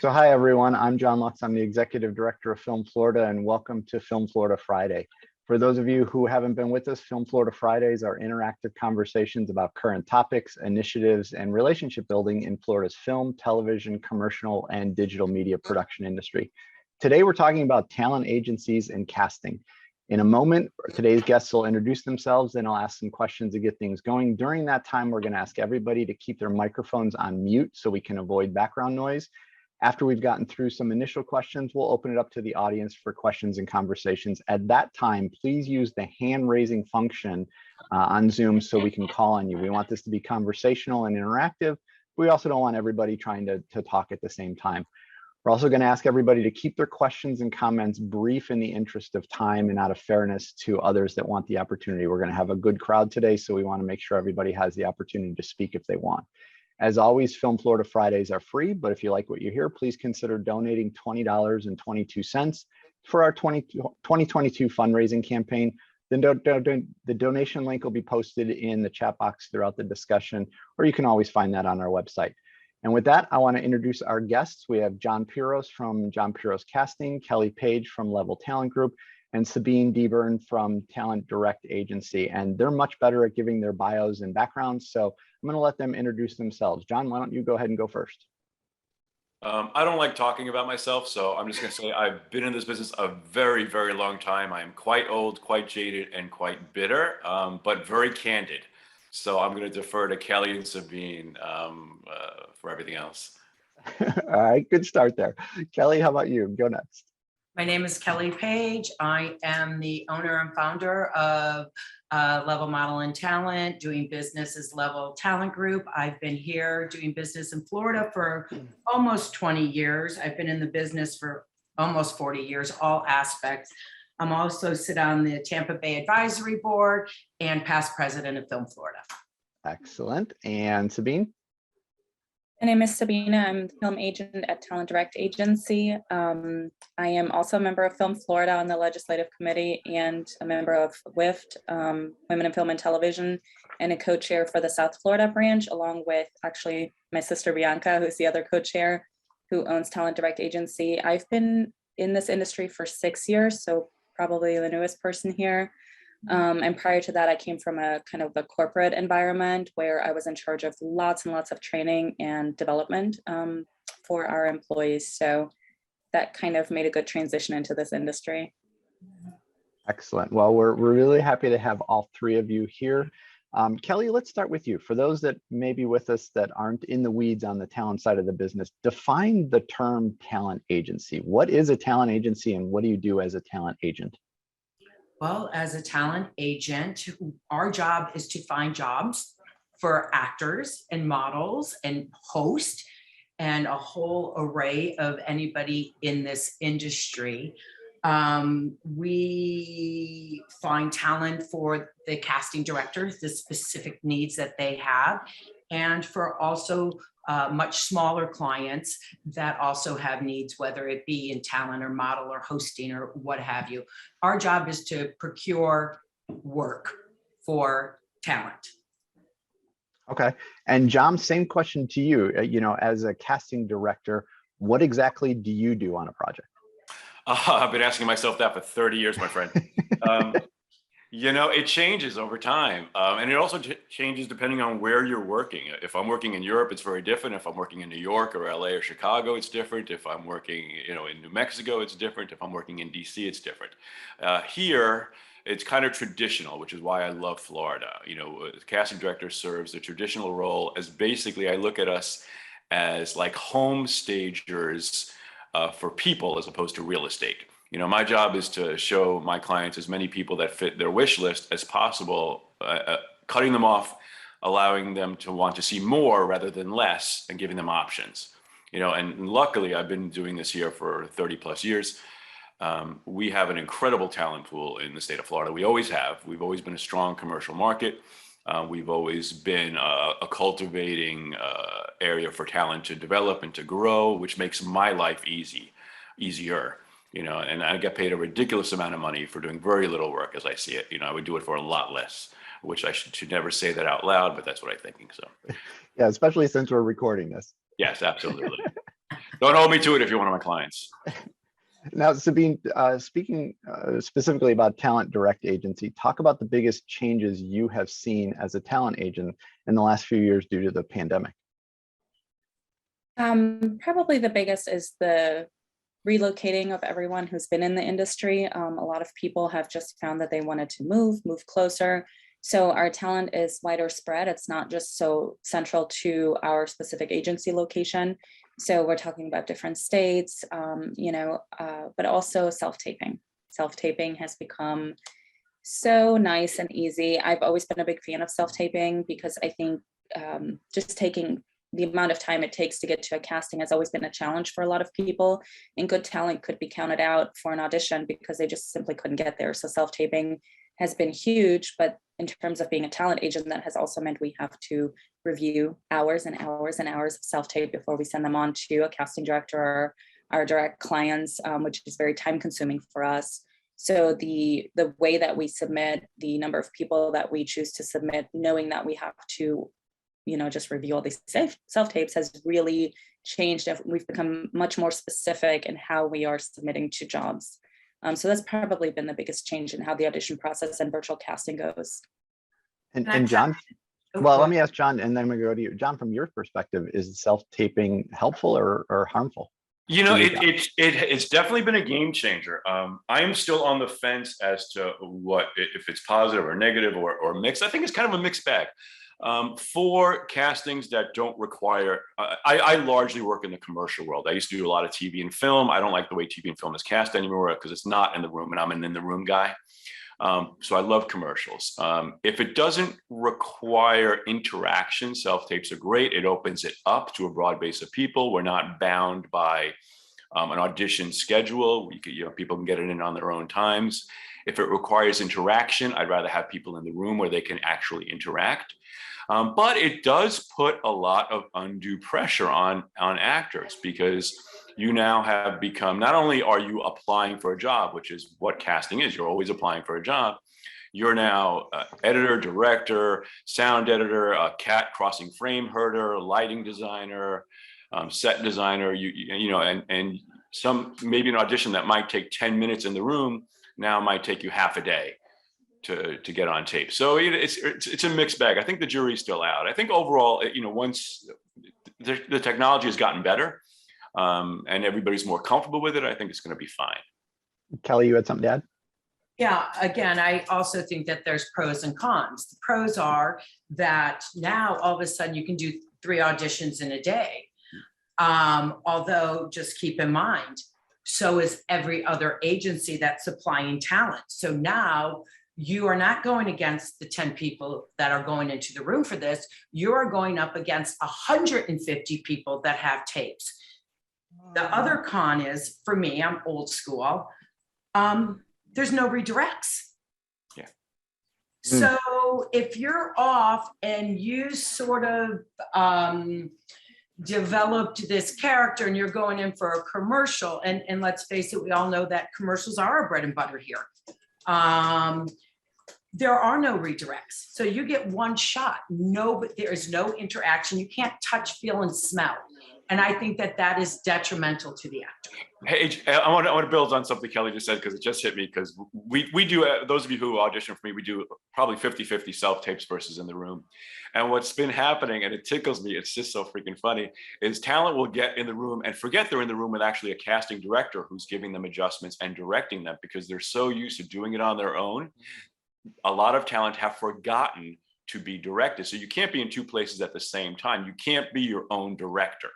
So hi, everyone. I'm John Lutz. I'm the Executive Director of Film Florida, and welcome to Film Florida Friday. For those of you who haven't been with us, Film Florida Fridays are interactive conversations about current topics, initiatives, and relationship building in Florida's film, television, commercial, and digital media production industry. Today, we're talking about talent agencies and casting. In a moment, today's guests will introduce themselves, and I'll ask some questions to get things going. During that time, we're going to ask everybody to keep their microphones on mute so we can avoid background noise. After we've gotten through some initial questions, we'll open it up to the audience for questions and conversations. At that time, please use the hand raising function on Zoom so we can call on you. We want this to be conversational and interactive. We also don't want everybody trying to talk at the same time. We're also going to ask everybody to keep their questions and comments brief in the interest of time and out of fairness to others that want the opportunity. We're going to have a good crowd today, so we want to make sure everybody has the opportunity to speak if they want. As always, Film Florida Fridays are free, but if you like what you hear, please consider donating $20.22 for our 2022 fundraising campaign. The donation link will be posted in the chat box throughout the discussion, or you can always find that on our website. And with that, I want to introduce our guests. We have John Piros from John Piros Casting, Kelly Page from Level Talent Group, and Sabine Deburn from Talent Direct Agency. And they're much better at giving their bios and backgrounds, so I'm going to let them introduce themselves. John, why don't you go ahead and go first? I don't like talking about myself, so I'm just going to say I've been in this business a very, very long time. I am quite old, quite jaded, and quite bitter, but very candid. So I'm going to defer to Kelly and Sabine for everything else. All right, good start there. Kelly, how about you? Go next. My name is Kelly Page. I am the owner and founder of Level Model and Talent, doing business as Level Talent Group. I've been here doing business in Florida for almost 20 years. I've been in the business for almost 40 years, all aspects. I'm also sit on the Tampa Bay Advisory Board and past president of Film Florida. Excellent. And Sabine? My name is Sabina. I'm the film agent at Talent Direct Agency. I am also a member of Film Florida on the Legislative Committee and a member of WIFT, Women in Film and Television, and a co-chair for the South Florida branch, along with actually my sister Bianca, who's the other co-chair, who owns Talent Direct Agency. I've been in this industry for 6 years, so probably the newest person here. And prior to that, I came from a kind of a corporate environment where I was in charge of lots and lots of training and development for our employees. So that kind of made a good transition into this industry. Excellent. Well, we're really happy to have all three of you here. Kelly, let's start with you. For those that may be with us that aren't in the weeds on the talent side of the business, define the term talent agency. What is a talent agency and what do you do as a talent agent? Well, as a talent agent, our job is to find jobs for actors and models and hosts and a whole array of anybody in this industry. We find talent for the casting directors, the specific needs that they have, and for also much smaller clients that also have needs, whether it be in talent or model or hosting or what have you. Our job is to procure work for talent. Okay. And John, same question to you. As a casting director, what exactly do you do on a project? I've been asking myself that for 30 years, my friend. It changes over time. And it also changes depending on where you're working. If I'm working in Europe, it's very different. If I'm working in New York or LA or Chicago, it's different. If I'm working, in New Mexico, it's different. If I'm working in DC, it's different. Here, it's kind of traditional, which is why I love Florida. The casting director serves the traditional role as basically, I look at us as like home stagers for people as opposed to real estate. My job is to show my clients as many people that fit their wish list as possible, cutting them off, allowing them to want to see more rather than less, and giving them options. And luckily, I've been doing this here for 30 plus years. We have an incredible talent pool in the state of Florida. We always have. We've always been a strong commercial market. We've always been a cultivating area for talent to develop and to grow, which makes my life easier. And I get paid a ridiculous amount of money for doing very little work as I see it. I would do it for a lot less, which I should never say that out loud, but that's what I'm thinking. So, yeah, especially since we're recording this. Yes, absolutely. Don't hold me to it if you're one of my clients. Now, Sabine, speaking specifically about Talent Direct Agency, talk about the biggest changes you have seen as a talent agent in the last few years due to the pandemic. Probably the biggest is the relocating of everyone who's been in the industry. A lot of people have just found that they wanted to move closer. So our talent is wider spread. It's not just so central to our specific agency location. So we're talking about different states, but also self-taping. Self-taping has become so nice and easy. I've always been a big fan of self-taping because I think just taking the amount of time it takes to get to a casting has always been a challenge for a lot of people, and good talent could be counted out for an audition because they just simply couldn't get there. So self-taping has been huge, but in terms of being a talent agent, that has also meant we have to review hours and hours and hours of self-tape before we send them on to a casting director or our direct clients, which is very time consuming for us. So the way that we submit, the number of people that we choose to submit, knowing that we have to just review all these self-tapes has really changed. We've become much more specific in how we are submitting to jobs. So that's probably been the biggest change in how the audition process and virtual casting goes. And John, well, let me ask John, and then we go to you. John, from your perspective, is self-taping helpful or harmful? It's definitely been a game changer. I am still on the fence as to if it's positive or negative or mixed. I think it's kind of a mixed bag. For castings that don't require, I largely work in the commercial world. I used to do a lot of TV and film. I don't like the way TV and film is cast anymore because it's not in the room, and I'm an in the room guy. So I love commercials. If it doesn't require interaction, self-tapes are great. It opens it up to a broad base of people. We're not bound by an audition schedule. People can get it in on their own times. If it requires interaction, I'd rather have people in the room where they can actually interact. But it does put a lot of undue pressure on actors, because you now have become, not only are you applying for a job, which is what casting is, you're always applying for a job. You're now editor, director, sound editor, cat crossing frame herder, lighting designer, set designer, and some, maybe an audition that might take 10 minutes in the room now might take you half a day to get on tape. So it's a mixed bag. I think the jury's still out. I think overall, once the technology has gotten better and everybody's more comfortable with it, I think it's going to be fine. Kelly, you had something to add? Yeah, again, I also think that there's pros and cons. The pros are that now all of a sudden you can do 3 auditions in a day. Although just keep in mind, so is every other agency that's supplying talent. So now you are not going against the 10 people that are going into the room for this. You are going up against 150 people that have tapes. The other con is, for me, I'm old school, there's no redirects. Yeah. So if you're off and you sort of developed this character and you're going in for a commercial, and let's face it, we all know that commercials are our bread and butter here. There are no redirects. So you get one shot. There is no interaction. You can't touch, feel, and smell. And I think that is detrimental to the actor. Hey, I want to build on something Kelly just said, because it just hit me, because we do, those of you who audition for me, we do probably 50-50 self-tapes versus in the room. And what's been happening, and it tickles me, it's just so freaking funny, is talent will get in the room and forget they're in the room with actually a casting director who's giving them adjustments and directing them, because they're so used to doing it on their own. A lot of talent have forgotten to be directed. So you can't be in 2 places at the same time. You can't be your own director.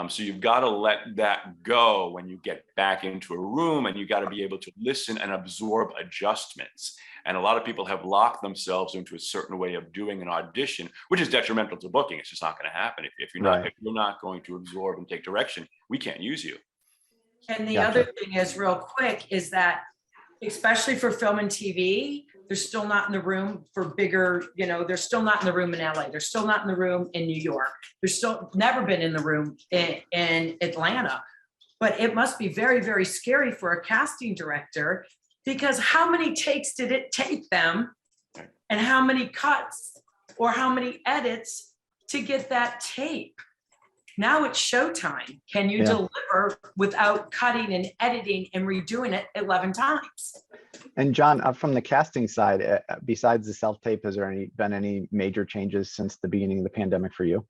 So you've got to let that go when you get back into a room, and you got to be able to listen and absorb adjustments. And a lot of people have locked themselves into a certain way of doing an audition, which is detrimental to booking. It's just not going to happen. If you're not going to absorb and take direction, we can't use you. And the other thing is, real quick, is that especially for film and TV, they're still not in the room for bigger, they're still not in the room in LA. They're still not in the room in New York. They're still never been in the room in Atlanta. But it must be very, very scary for a casting director, because how many takes did it take them, and how many cuts or how many edits to get that tape? Now it's showtime. Can you Yeah. deliver without cutting and editing and redoing it 11 times? And John, from the casting side, besides the self-tape, has there been any major changes since the beginning of the pandemic for you?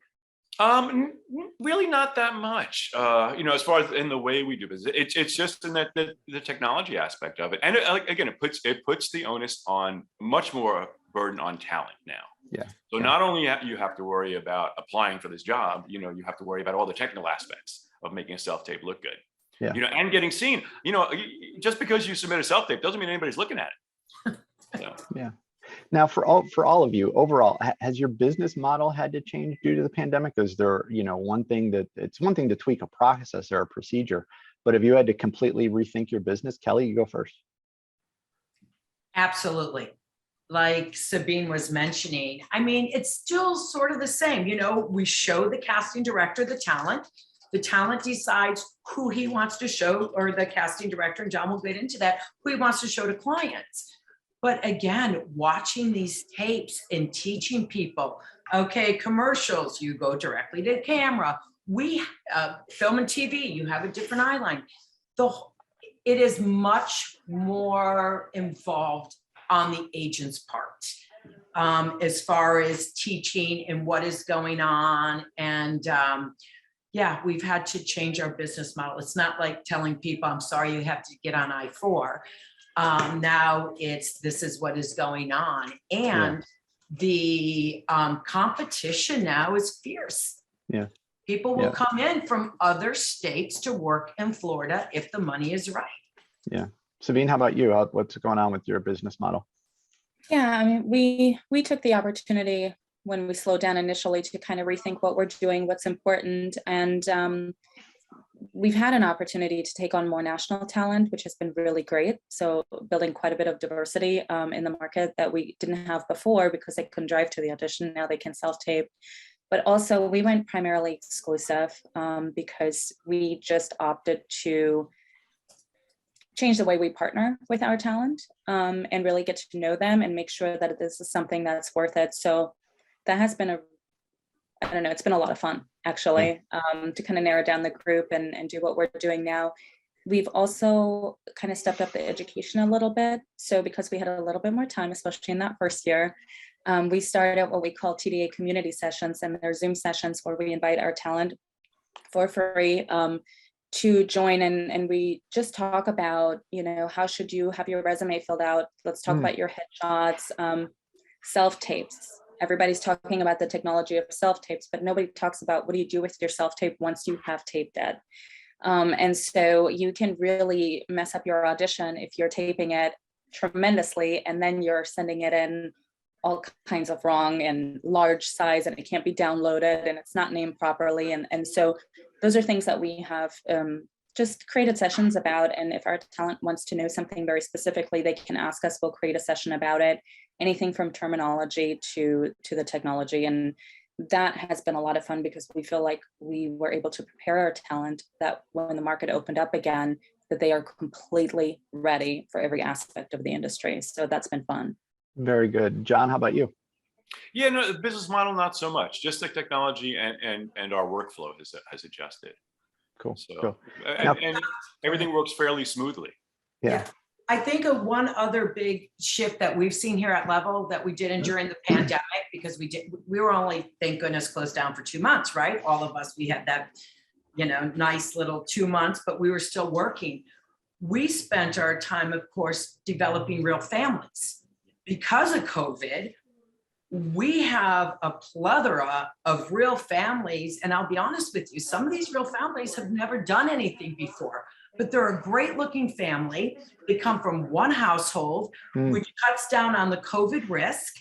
Really not that much. As far as in the way we do business, it's just in that the technology aspect of it, and again, it puts the onus on much more burden on talent now. Yeah. So not only you have to worry about applying for this job, you have to worry about all the technical aspects of making a self-tape look good. Yeah. And getting seen. Just because you submit a self-tape doesn't mean anybody's looking at it. So. Yeah. Now, for all of you, overall, has your business model had to change due to the pandemic? Is there, it's one thing to tweak a process or a procedure, but have you had to completely rethink your business? Kelly, you go first. Absolutely. Like Sabine was mentioning, I mean, it's still sort of the same. We show the casting director the talent. The talent decides who he wants to show, or the casting director, and John will get into that, who he wants to show to clients. But again, watching these tapes and teaching people, okay, commercials, you go directly to camera. We film and TV, you have a different eye line. It is much more involved on the agent's part, as far as teaching and what is going on. And yeah, we've had to change our business model. It's not like telling people, I'm sorry, you have to get on I-4. Now this is what is going on. And the competition now is fierce. Yeah. People will come in from other states to work in Florida if the money is right. Yeah. Sabine, how about you? What's going on with your business model? Yeah, I mean, we took the opportunity when we slowed down initially to kind of rethink what we're doing, what's important. And we've had an opportunity to take on more national talent, which has been really great. So building quite a bit of diversity in the market that we didn't have before because they couldn't drive to the audition. Now they can self-tape. But also we went primarily exclusive because we just opted to change the way we partner with our talent and really get to know them and make sure that this is something that's worth it. So that has been it's been a lot of fun, actually, to kind of narrow down the group and do what we're doing now. We've also kind of stepped up the education a little bit. So because we had a little bit more time, especially in that first year, we started what we call TDA community sessions, and they're Zoom sessions where we invite our talent for free to join, and we just talk about, how should you have your resume filled out? Let's talk about your headshots, self-tapes. Everybody's talking about the technology of self-tapes, but nobody talks about what do you do with your self-tape once you have taped it. And so you can really mess up your audition if you're taping it tremendously and then you're sending it in all kinds of wrong and large size, and it can't be downloaded and it's not named properly. And so those are things that we have just created sessions about. And if our talent wants to know something very specifically, they can ask us, we'll create a session about it. Anything from terminology to the technology. And that has been a lot of fun because we feel like we were able to prepare our talent that when the market opened up again, that they are completely ready for every aspect of the industry. So that's been fun. Very good. John, how about you? Yeah, no, the business model, not so much. Just the technology and our workflow has adjusted. Cool. So, cool. And everything works fairly smoothly. Yeah. I think of one other big shift that we've seen here at Level that we did during the pandemic, because we were only, thank goodness, closed down for 2 months, right? All of us, we had that, nice little 2 months, but we were still working. We spent our time, of course, developing real families. Because of COVID, we have a plethora of real families. And I'll be honest with you, some of these real families have never done anything before, but they're a great looking family. They come from one household, which cuts down on the COVID risk.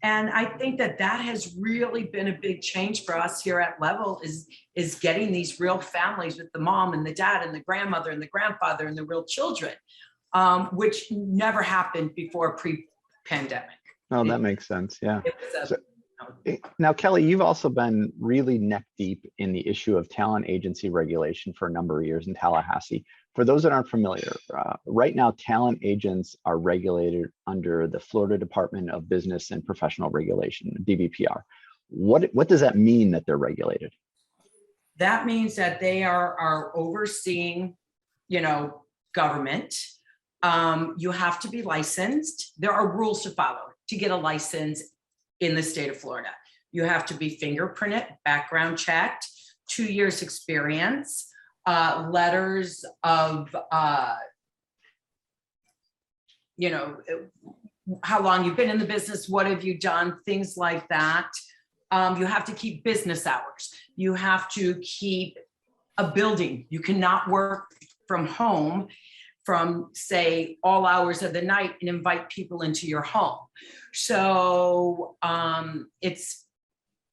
And I think that has really been a big change for us here at Level is getting these real families with the mom and the dad and the grandmother and the grandfather and the real children, which never happened before pre-pandemic. Oh, that makes sense. Yeah. Now, Kelly, you've also been really neck deep in the issue of talent agency regulation for a number of years in Tallahassee. For those that aren't familiar, right now, talent agents are regulated under the Florida Department of Business and Professional Regulation, DBPR. What does that mean that they're regulated? That means that they are overseeing, government. You have to be licensed. There are rules to follow to get a license in the state of Florida. You have to be fingerprinted, background checked, 2 years experience, letters of, how long you've been in the business, what have you done, things like that. You have to keep business hours. You have to keep a building. You cannot work from home from, say, all hours of the night and invite people into your home. So it's,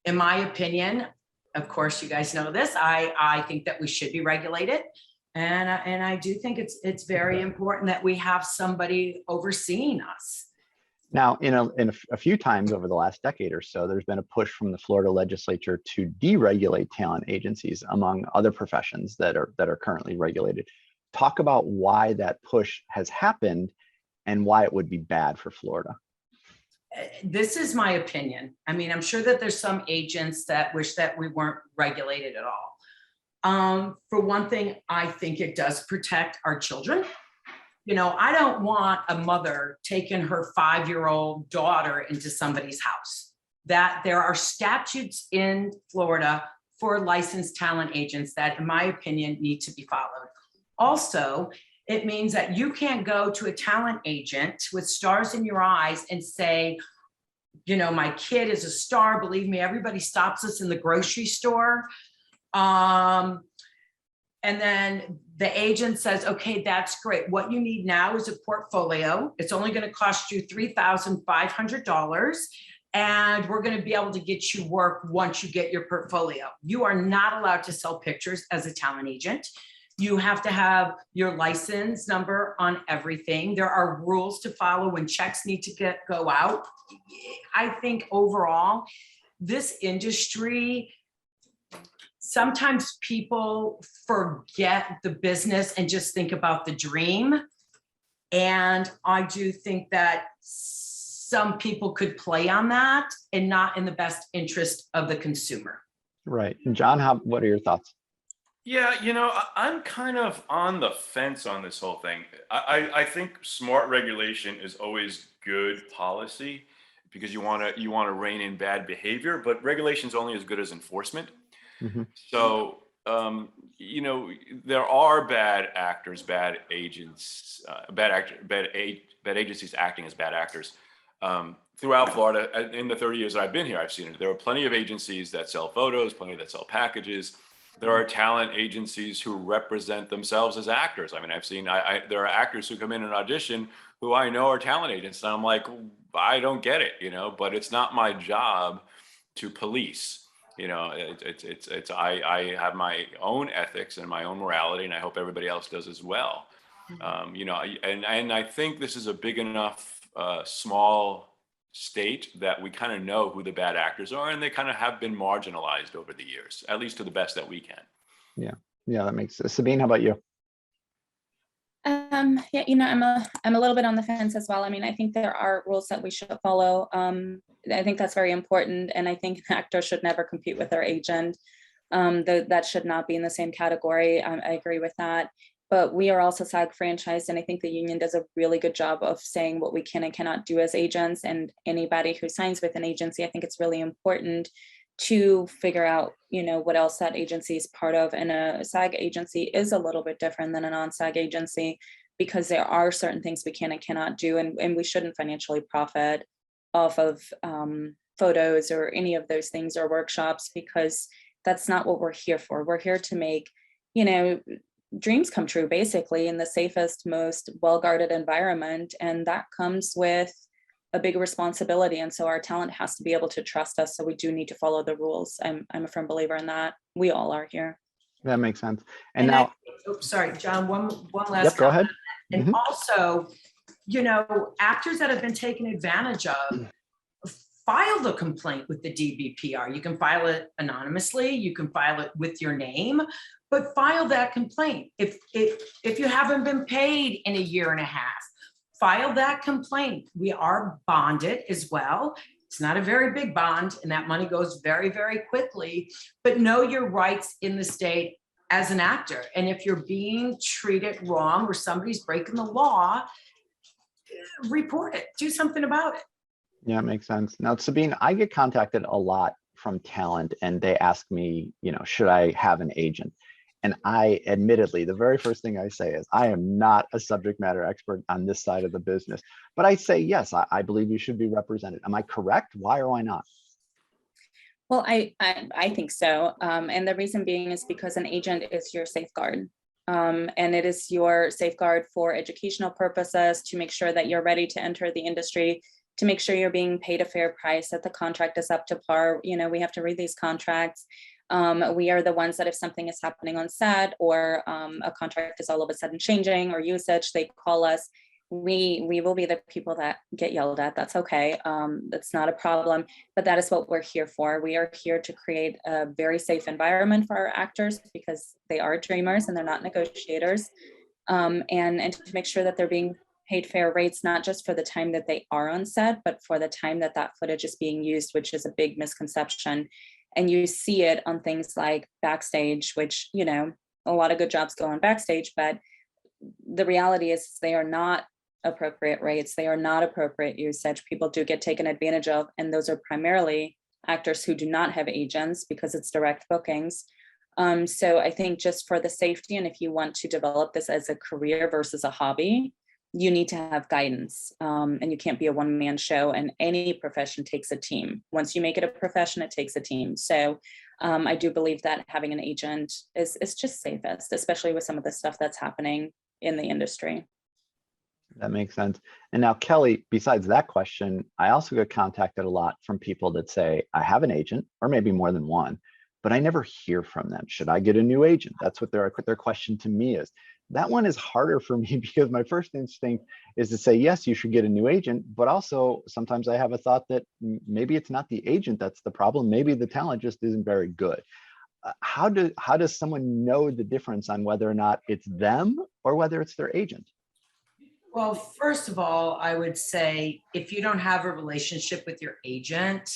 in my opinion, of course, you guys know this, I think that we should be regulated. And I do think it's very important that we have somebody overseeing us. Now, in a few times over the last decade or so, there's been a push from the Florida legislature to deregulate talent agencies, among other professions that are currently regulated. Talk about why that push has happened and why it would be bad for Florida. This is my opinion. I mean, I'm sure that there's some agents that wish that we weren't regulated at all. For one thing, I think it does protect our children. I don't want a mother taking her 5-year-old daughter into somebody's house. That there are statutes in Florida for licensed talent agents that, in my opinion, need to be followed. Also, it means that you can't go to a talent agent with stars in your eyes and say, my kid is a star. Believe me, everybody stops us in the grocery store. And then the agent says, okay, that's great. What you need now is a portfolio. It's only going to cost you $3,500. And we're going to be able to get you work once you get your portfolio. You are not allowed to sell pictures as a talent agent. You have to have your license number on everything. There are rules to follow when checks need to go out. I think overall, this industry, sometimes people forget the business and just think about the dream. And I do think that some people could play on that and not in the best interest of the consumer. Right. And John, what are your thoughts? Yeah, I'm kind of on the fence on this whole thing. I think smart regulation is always good policy because you want to rein in bad behavior, but regulation is only as good as enforcement. Mm-hmm. So, there are bad actors, bad agents, bad agencies acting as bad actors. Throughout Florida, in the 30 years I've been here, I've seen it. There are plenty of agencies that sell photos, plenty that sell packages. There are talent agencies who represent themselves as actors. I mean, I've seen, there are actors who come in and audition who I know are talent agents. And I'm like, I don't get it, but it's not my job to police. I have my own ethics and my own morality, and I hope everybody else does as well. And I think this is a big enough, small state that we kind of know who the bad actors are, and they kind of have been marginalized over the years, at least to the best that we can. Yeah, that makes sense. Sabine, how about you? I'm a little bit on the fence as well. I mean, I think there are rules that we should follow. I think that's very important, and I think an actor should never compete with their agent. That should not be in the same category. I agree with that. But we are also SAG franchised, and I think the union does a really good job of saying what we can and cannot do as agents. And anybody who signs with an agency, I think it's really important to figure out, what else that agency is part of. And a SAG agency is a little bit different than a non-SAG agency because there are certain things we can and cannot do, and we shouldn't financially profit off of photos or any of those things or workshops, because that's not what we're here for. We're here to make, dreams come true, basically, in the safest, most well-guarded environment. And that comes with a big responsibility. And so our talent has to be able to trust us. So we do need to follow the rules. I'm a firm believer in that. We all are here. That makes sense. And now, sorry, John, one last. Yep, go ahead. And Mm-hmm. also, actors that have been taken advantage of, file the complaint with the DBPR. You can file it anonymously. You can file it with your name, but file that complaint. If you haven't been paid in a year and a half, file that complaint. We are bonded as well. It's not a very big bond, and that money goes very, very quickly, but know your rights in the state as an actor. And if you're being treated wrong or somebody's breaking the law, report it, do something about it. Yeah, it makes sense. Now, Sabine, I get contacted a lot from talent and they ask me, should I have an agent? And I admittedly, the very first thing I say is, I am not a subject matter expert on this side of the business, but I say, yes, I believe you should be represented. Am I correct? Why or why not? Well, I think so. And the reason being is because an agent is your safeguard. And it is your safeguard for educational purposes, to make sure that you're ready to enter the industry, to make sure you're being paid a fair price, that the contract is up to par. We have to read these contracts. We are the ones that if something is happening on set, or a contract is all of a sudden changing, or usage, they call us. We will be the people that get yelled at. That's okay. That's not a problem, but that is what we're here for. We are here to create a very safe environment for our actors, because they are dreamers and they're not negotiators. And to make sure that they're being paid fair rates, not just for the time that they are on set, but for the time that that footage is being used, which is a big misconception. And you see it on things like backstage, which, a lot of good jobs go on backstage, but the reality is they are not appropriate rates. They are not appropriate usage. People do get taken advantage of, and those are primarily actors who do not have agents, because it's direct bookings. So I think just for the safety, and if you want to develop this as a career versus a hobby, you need to have guidance, and you can't be a one-man show, and any profession takes a team. Once you make it a profession, it takes a team. So I do believe that having an agent is just safest, especially with some of the stuff that's happening in the industry. That makes sense. And now, Kelly, besides that question, I also get contacted a lot from people that say, I have an agent, or maybe more than one, but I never hear from them. Should I get a new agent? That's what their question to me is. That one is harder for me, because my first instinct is to say, yes, you should get a new agent, but also sometimes I have a thought that maybe it's not the agent that's the problem. Maybe the talent just isn't very good. How does someone know the difference on whether or not it's them or whether it's their agent? Well, first of all, I would say if you don't have a relationship with your agent,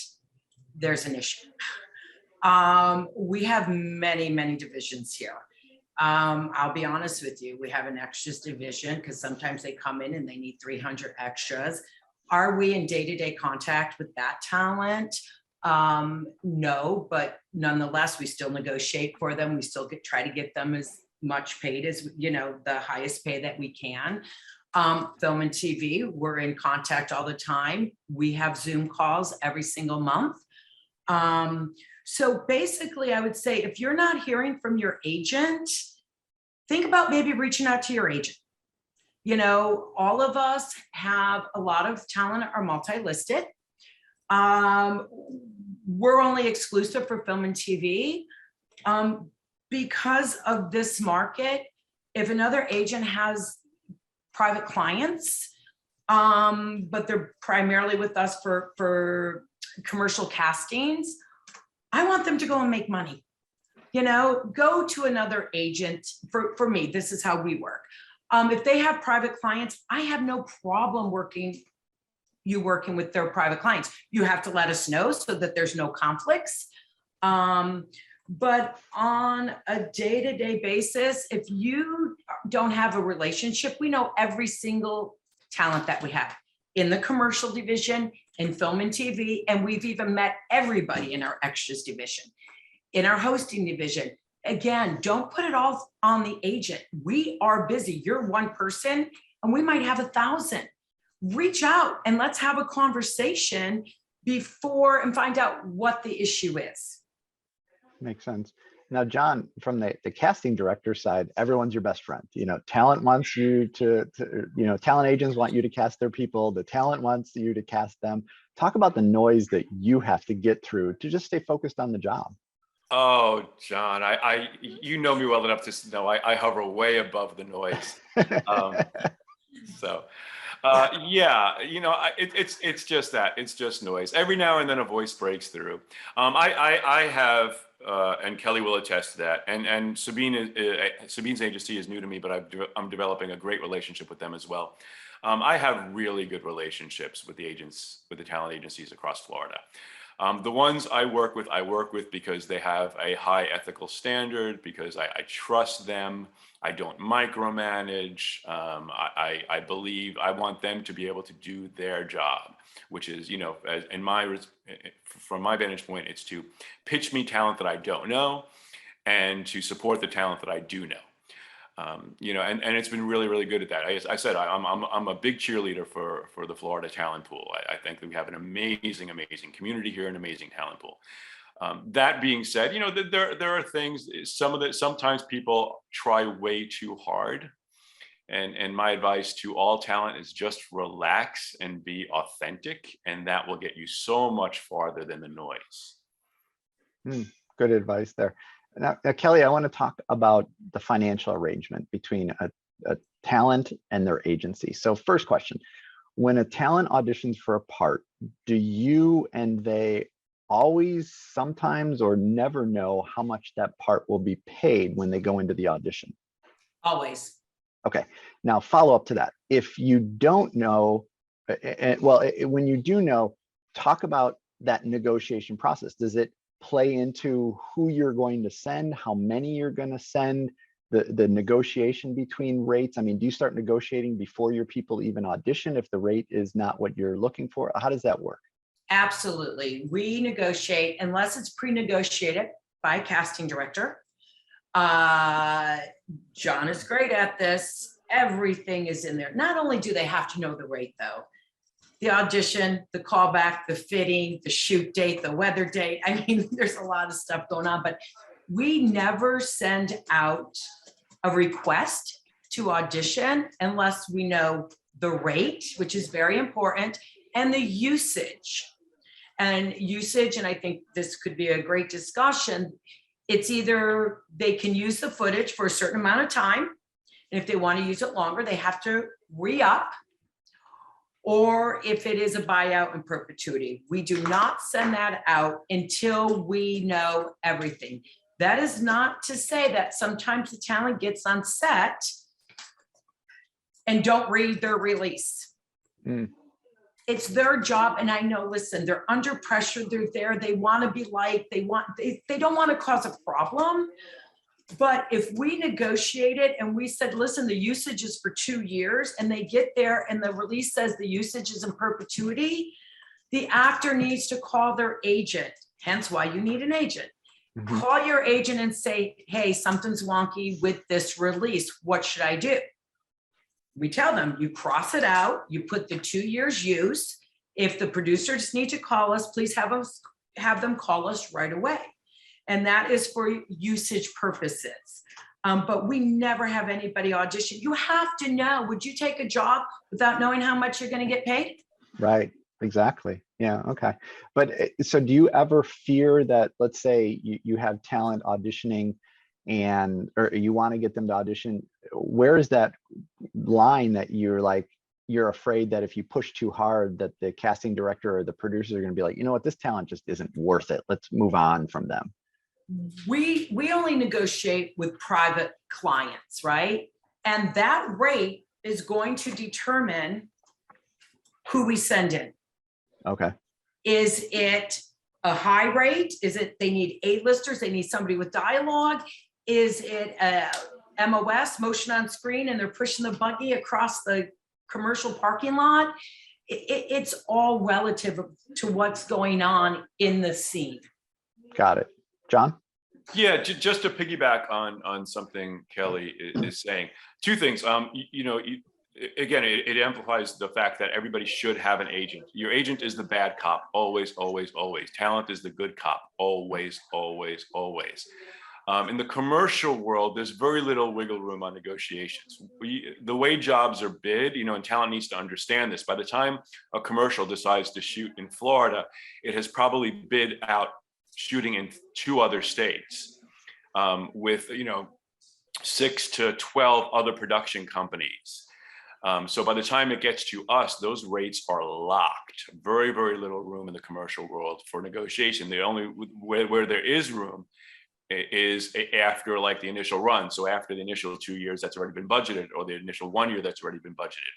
there's an issue. We have many, many divisions here. I'll be honest with you. We have an extras division, because sometimes they come in and they need 300 extras. Are we in day-to-day contact with that talent? No, but nonetheless, we still negotiate for them. We still try to get them as much paid as, the highest pay that we can. Film and TV, we're in contact all the time. We have Zoom calls every single month. So basically, I would say if you're not hearing from your agent, think about maybe reaching out to your agent. All of us have a lot of talent are multi-listed. We're only exclusive for film and TV. Because of this market, if another agent has private clients, but they're primarily with us for commercial castings, I want them to go and make money. Go to another agent. For me, this is how we work. If they have private clients, I have no problem working with their private clients. You have to let us know so that there's no conflicts. But on a day-to-day basis, if you don't have a relationship, we know every single talent that we have in the commercial division, in film and TV, and we've even met everybody in our extras division, in our hosting division. Again, don't put it all on the agent. We are busy. You're one person, and we might have 1,000. Reach out and let's have a conversation before and find out what the issue is. Makes sense. Now, John, from the casting director side, everyone's your best friend. Talent wants you to talent agents want you to cast their people. The talent wants you to cast them. Talk about the noise that you have to get through to just stay focused on the job. Oh, John, you know me well enough to know I hover way above the noise. Yeah, it's just that. It's just noise. Every now and then a voice breaks through. I have, and Kelly will attest to that. And Sabine's agency is new to me, but I'm developing a great relationship with them as well. I have really good relationships with the talent agencies across Florida. The ones I work with because they have a high ethical standard, because I trust them. I don't micromanage. I believe I want them to be able to do their job, which is, from my vantage point, it's to pitch me talent that I don't know and to support the talent that I do know. And it's been really, really good at that. I said, I'm a big cheerleader for the Florida talent pool. I think that we have an amazing community here, an amazing talent pool. That being said, there are things, sometimes people try way too hard. And my advice to all talent is just relax and be authentic, and that will get you so much farther than the noise. Good advice there. Now, Kelly, I want to talk about the financial arrangement between a talent and their agency. So first question, when a talent auditions for a part, do you and they always, sometimes, or never know how much that part will be paid when they go into the audition? Always. Okay, now follow up to that. If you don't know, when you do know, talk about that negotiation process. Does it play into who you're going to send, how many you're going to send, the negotiation between rates? I mean, do you start negotiating before your people even audition if the rate is not what you're looking for? How does that work? Absolutely. We negotiate unless it's pre-negotiated by a casting director. John is great at this. Everything is in there. Not only do they have to know the rate though, the audition, the callback, the fitting, the shoot date, the weather date. I mean, there's a lot of stuff going on, but we never send out a request to audition unless we know the rate, which is very important, and the usage. And I think this could be a great discussion. It's either they can use the footage for a certain amount of time, and if they want to use it longer, they have to re-up, or if it is a buyout in perpetuity. We do not send that out until we know everything. That is not to say that sometimes the talent gets on set and don't read their release. It's their job. And I know, listen, they're under pressure. They're there. They want to be liked. They don't want to cause a problem. But if we negotiated and we said, listen, the usage is for 2 years, and they get there and the release says the usage is in perpetuity, the actor needs to call their agent. Hence why you need an agent. Call your agent and say, hey, something's wonky with this release. What should I do? We tell them, you cross it out, you put the 2 years use. If the producers need to call us, please have them call us right away. And that is for usage purposes. But we never have anybody audition. You have to know, would you take a job without knowing how much you're going to get paid? Right, exactly. Yeah, okay. But so do you ever fear that, let's say you have talent auditioning or you want to get them to audition, where is that line that you're afraid that if you push too hard that the casting director or the producers are going to be like, you know what, this talent just isn't worth it. Let's move on from them. We only negotiate with private clients, right? And that rate is going to determine who we send in. Okay. Is it a high rate? Is it they need A-listers? They need somebody with dialogue? Is it a MOS, motion on screen, and they're pushing the buggy across the commercial parking lot? It's all relative to what's going on in the scene. Got it. John? Yeah, just to piggyback on something Kelly is saying, two things. Again, it amplifies the fact that everybody should have an agent. Your agent is the bad cop, always, always, always. Talent is the good cop, always, always, always. In the commercial world, there's very little wiggle room on negotiations. The way jobs are bid, and talent needs to understand this. By the time a commercial decides to shoot in Florida, it has probably bid out shooting in 2 other states with 6 to 12 other production companies. So by the time it gets to us, those rates are locked. Very, very little room in the commercial world for negotiation. The only where there is room is after like the initial run. So after the initial 2 years that's already been budgeted, or the initial 1 year that's already been budgeted.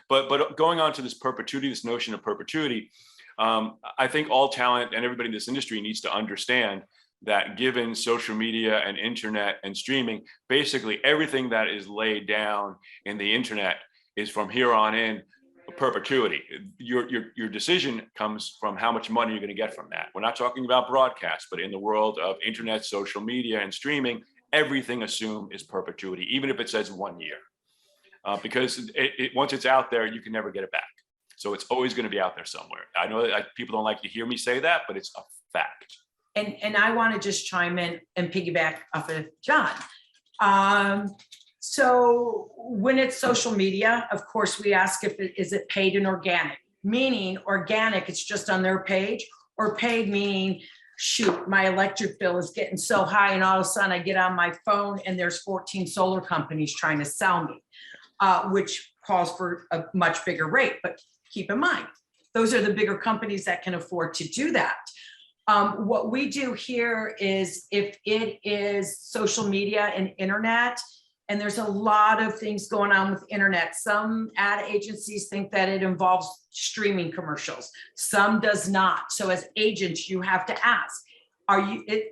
But going on to this perpetuity, this notion of perpetuity, I think all talent and everybody in this industry needs to understand that given social media and internet and streaming, basically everything that is laid down in the internet is from here on in perpetuity. Your decision comes from how much money you're going to get from that. We're not talking about broadcast, but in the world of internet, social media, and streaming, everything assumed is perpetuity, even if it says 1 year, because once it's out there, you can never get it back. So it's always going to be out there somewhere. I know that people don't like to hear me say that, but it's a fact. And I want to just chime in and piggyback off of John. So when it's social media, of course, we ask if is it paid and organic, meaning organic, it's just on their page, or paid meaning, shoot, my electric bill is getting so high and all of a sudden I get on my phone and there's 14 solar companies trying to sell me, which calls for a much bigger rate. But keep in mind, those are the bigger companies that can afford to do that. What we do here is if it is social media and internet, and there's a lot of things going on with internet. Some ad agencies think that it involves streaming commercials. Some does not. So as agents, you have to ask,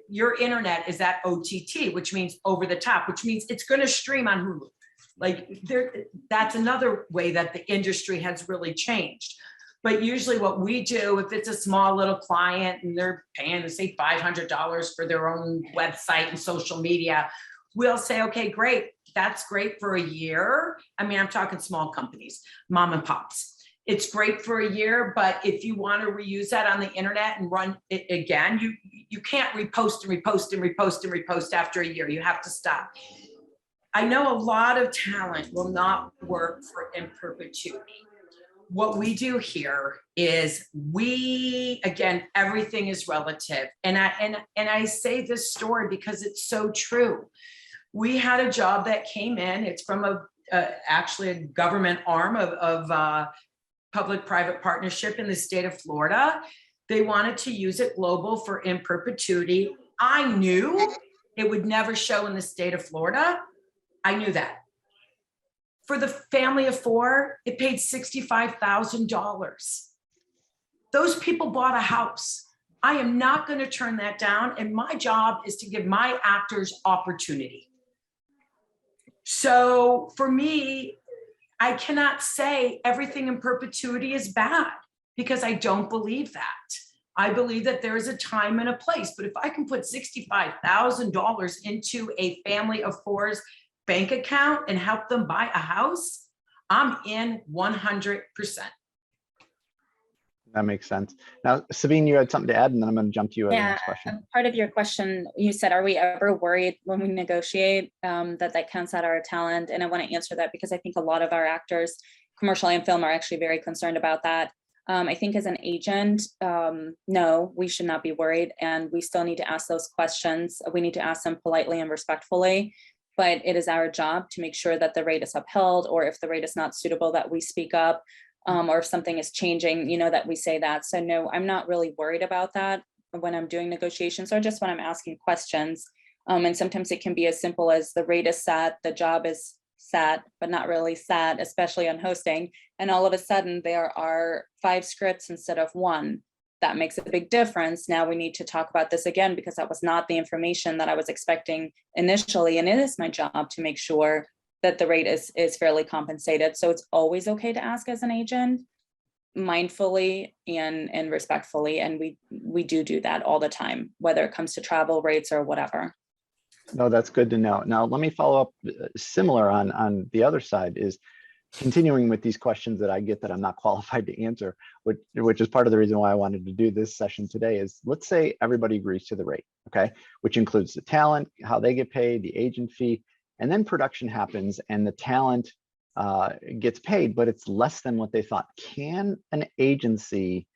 your internet, is that OTT, which means over the top, which means it's going to stream on Hulu. Like that's another way that the industry has really changed. But usually what we do, if it's a small little client and they're paying, say, $500 for their own website and social media, we'll say, okay, great. That's great for a year. I mean, I'm talking small companies, mom and pops. It's great for a year, but if you want to reuse that on the internet and run it again, you can't repost and repost and repost and repost after a year. You have to stop. I know a lot of talent will not work in perpetuity. What we do here is again, everything is relative. And I say this story because it's so true. We had a job that came in. It's from actually a government arm of public-private partnership in the state of Florida. They wanted to use it global for in perpetuity. I knew it would never show in the state of Florida. I knew that. For the family of four, it paid $65,000. Those people bought a house. I am not going to turn that down. And my job is to give my actors opportunity. So for me, I cannot say everything in perpetuity is bad because I don't believe that. I believe that there is a time and a place, but if I can put $65,000 into a family of four's bank account and help them buy a house, I'm in 100%. That makes sense. Now, Sabine, you had something to add, and then I'm going to jump to you at the next question. Part of your question, you said, are we ever worried when we negotiate that counts out our talent? And I want to answer that because I think a lot of our actors, commercial and film, are actually very concerned about that. I think as an agent, no, we should not be worried, and we still need to ask those questions. We need to ask them politely and respectfully, but it is our job to make sure that the rate is upheld, or if the rate is not suitable, that we speak up. Or if something is changing, that we say that. So no, I'm not really worried about that when I'm doing negotiations or just when I'm asking questions. And sometimes it can be as simple as the rate is set, the job is set, but not really set, especially on hosting. And all of a sudden there are 5 scripts instead of 1. That makes a big difference. Now we need to talk about this again because that was not the information that I was expecting initially. And it is my job to make sure that the rate is fairly compensated. So it's always okay to ask as an agent, mindfully and respectfully. And we do that all the time, whether it comes to travel rates or whatever. No, that's good to know. Now, let me follow up similar on the other side is continuing with these questions that I get that I'm not qualified to answer, which is part of the reason why I wanted to do this session today is, let's say everybody agrees to the rate, okay? Which includes the talent, how they get paid, the agent fee, and then production happens and the talent gets paid, but it's less than what they thought. Can an agency